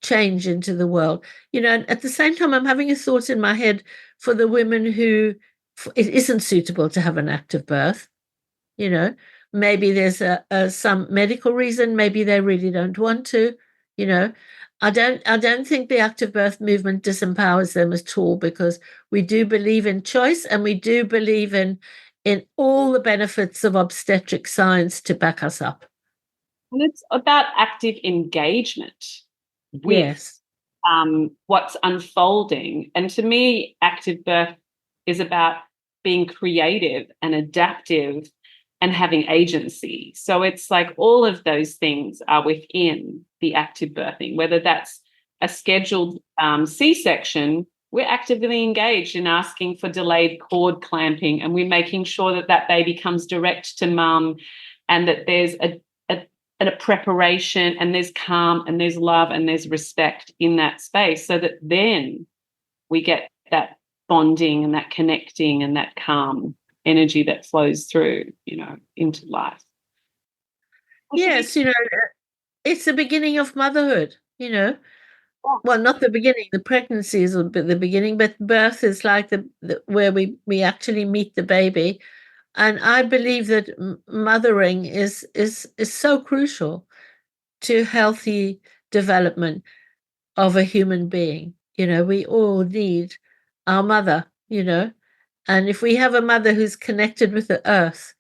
change into the world. And at the same time, I'm having a thought in my head for the women who it isn't suitable to have an active birth. Maybe there's some medical reason. Maybe they really don't want to. I don't think the active birth movement disempowers them at all, because we do believe in choice, and we do believe in all the benefits of obstetric science to back us up. And it's about active engagement. Yes. what's unfolding. And to me, active birth is about being creative and adaptive and having agency. So it's like all of those things are within the active birthing, whether that's a scheduled C-section. We're actively engaged in asking for delayed cord clamping, and we're making sure that that baby comes direct to mum, and that there's a preparation, and there's calm, and there's love, and there's respect in that space, so that then we get that bonding and that connecting and that calm energy that flows through, into life. Yes, it's the beginning of motherhood, Well, not the beginning. The pregnancy is the beginning, but birth is like where we actually meet the baby. And I believe that mothering is so crucial to healthy development of a human being. We all need our mother, and if we have a mother who's connected with the earth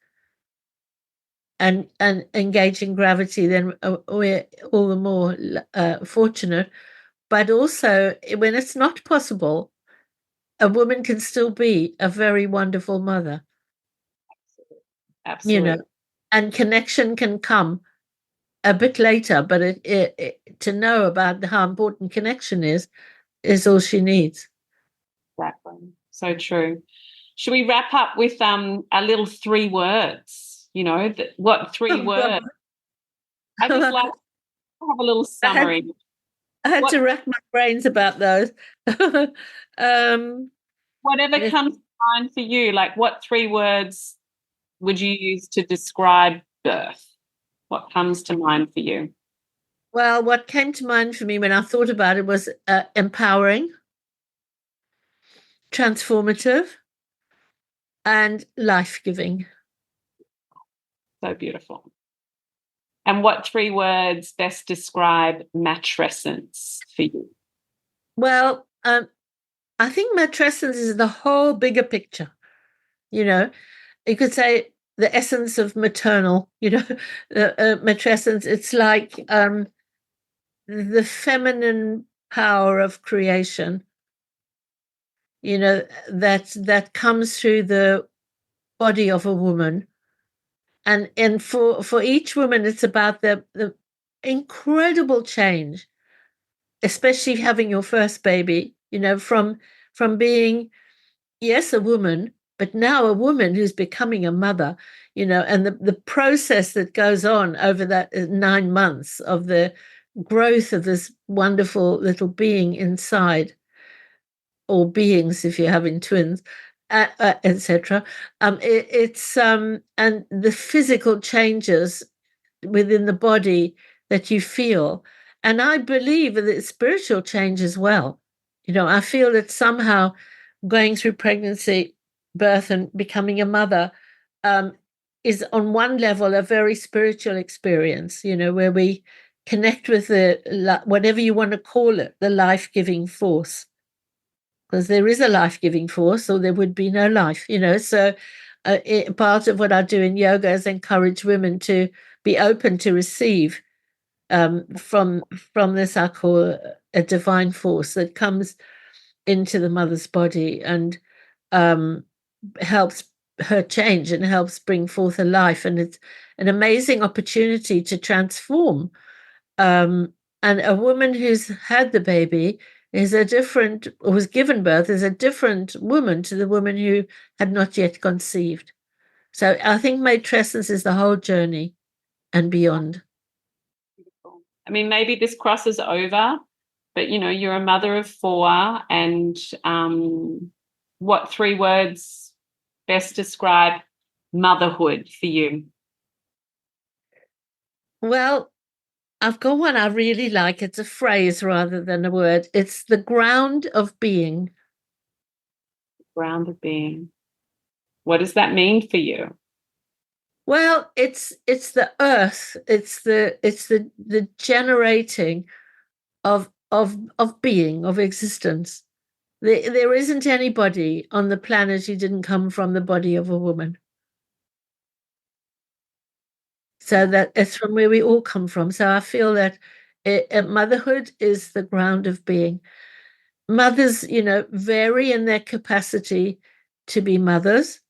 and engaging gravity, then we're all the more fortunate. But also, when it's not possible, a woman can still be a very wonderful mother. Absolutely. And connection can come a bit later, but to know about how important connection is all she needs. Exactly. So true. Should we wrap up with a little 3 words? What 3 words? I just like to have a little summary. I had to rack my brains about those. Whatever comes to mind for you, like what 3 words would you use to describe birth? What comes to mind for you? Well, what came to mind for me when I thought about it was empowering, transformative, and life-giving. So beautiful. And what 3 words best describe matrescence for you? Well, I think matrescence is the whole bigger picture. You could say the essence of maternal, matrescence. It's like the feminine power of creation, that comes through the body of a woman. And for each woman, it's about the incredible change, especially having your first baby, from being, yes, a woman, but now a woman who's becoming a mother, and the process that goes on over that 9 months of the growth of this wonderful little being inside, or beings if you're having twins, etc. It's and the physical changes within the body that you feel, and I believe that it's spiritual change as well. I feel that somehow going through pregnancy, birth, and becoming a mother is on one level a very spiritual experience, where we connect with the, whatever you want to call it, the life-giving force. Because there is a life-giving force, or there would be no life, So part of what I do in yoga is encourage women to be open to receive from this, I call a divine force that comes into the mother's body and helps her change and helps bring forth a life. And it's an amazing opportunity to transform. And a woman who's had the baby was given birth is a different woman to the woman who had not yet conceived. So I think matrescence is the whole journey and beyond. I mean, maybe this crosses over, but you're a mother of 4, and what 3 words best describe motherhood for you? Well, I've got one I really like. It's a phrase rather than a word. It's the ground of being. Ground of being. What does that mean for you? Well, it's the earth. It's the generating of being, of existence. There isn't anybody on the planet who didn't come from the body of a woman. So that it's from where we all come from. So I feel that Motherhood is the ground of being. Mothers, vary in their capacity to be mothers.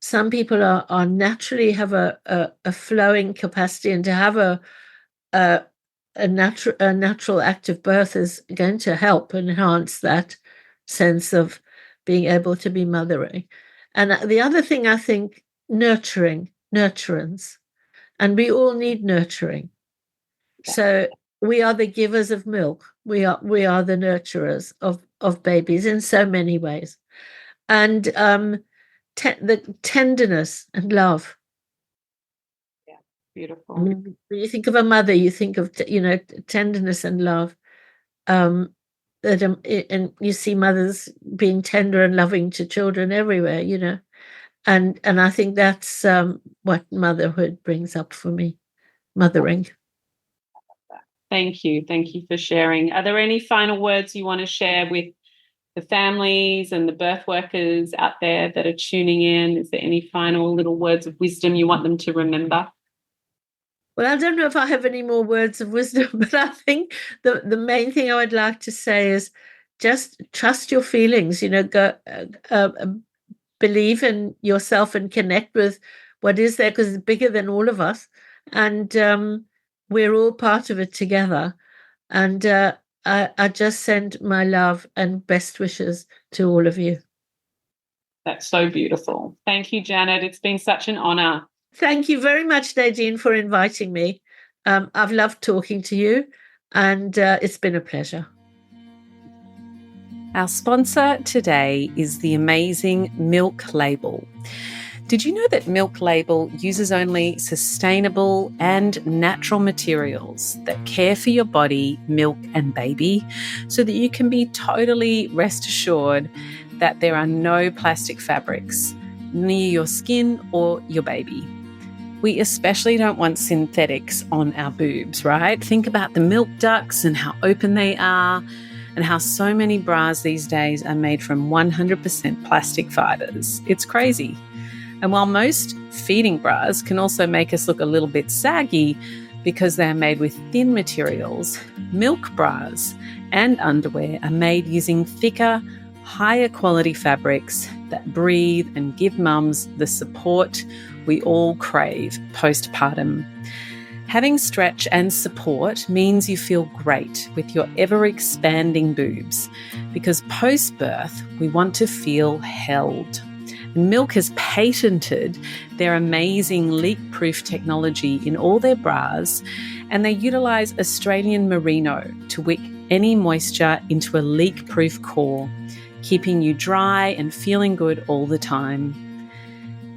Some people are naturally have a flowing capacity, and to have a natural active birth is going to help enhance that sense of being able to be mothering. And the other thing, I think, nurturance, and we all need nurturing. So we are the givers of milk. We are the nurturers of babies in so many ways, and the tenderness and love. Yeah, beautiful. When you think of a mother, you think of tenderness and love. And you see mothers being tender and loving to children everywhere. And I think that's what motherhood brings up for me, mothering. Thank you for sharing. Are there any final words you want to share with the families and the birth workers out there that are tuning in? Is there any final little words of wisdom you want them to remember? Well, I don't know if I have any more words of wisdom, but I think the main thing I would like to say is just trust your feelings. Go believe in yourself and connect with what is there, because it's bigger than all of us, and we're all part of it together. And I just send my love and best wishes to all of you. That's so beautiful. Thank you, Janet. It's been such an honor. Thank you very much, Nadine, for inviting me. I've loved talking to you, and it's been a pleasure. Our sponsor today is the amazing Milk Label. Did you know that Milk Label uses only sustainable and natural materials that care for your body, milk and baby, so that you can be totally rest assured that there are no plastic fabrics near your skin or your baby? We especially don't want synthetics on our boobs, right? Think about the milk ducts and how open they are, and how so many bras these days are made from 100% plastic fibers. It's crazy. And while most feeding bras can also make us look a little bit saggy because they're made with thin materials, milk bras and underwear are made using thicker, higher quality fabrics that breathe and give mums the support we all crave postpartum. Having stretch and support means you feel great with your ever-expanding boobs, because post-birth we want to feel held. Milk has patented their amazing leak-proof technology in all their bras, and they utilise Australian merino to wick any moisture into a leak-proof core, keeping you dry and feeling good all the time.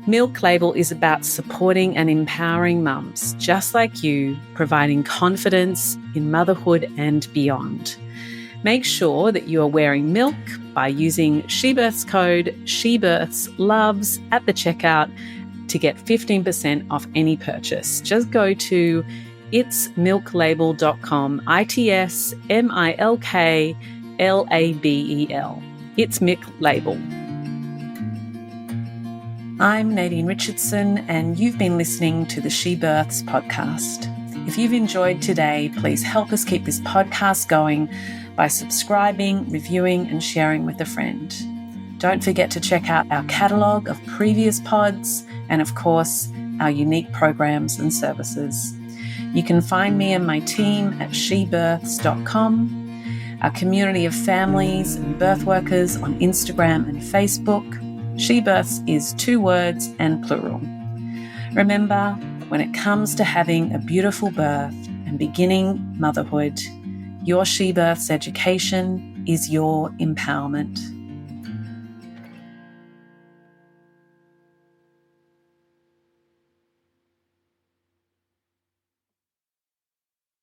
Milk Label is about supporting and empowering mums just like you, providing confidence in motherhood and beyond. Make sure that you are wearing milk by using SheBirths code SheBirthsLoves at the checkout to get 15% off any purchase. Just go to itsmilklabel.com, ITSMILKLABEL. It's Milk Label. I'm Nadine Richardson, and you've been listening to the SheBirths podcast. If you've enjoyed today, please help us keep this podcast going by subscribing, reviewing, and sharing with a friend. Don't forget to check out our catalogue of previous pods and, of course, our unique programs and services. You can find me and my team at shebirths.com, our community of families and birth workers on Instagram and Facebook. SheBirths is 2 words and plural. Remember, when it comes to having a beautiful birth and beginning motherhood, your SheBirths education is your empowerment.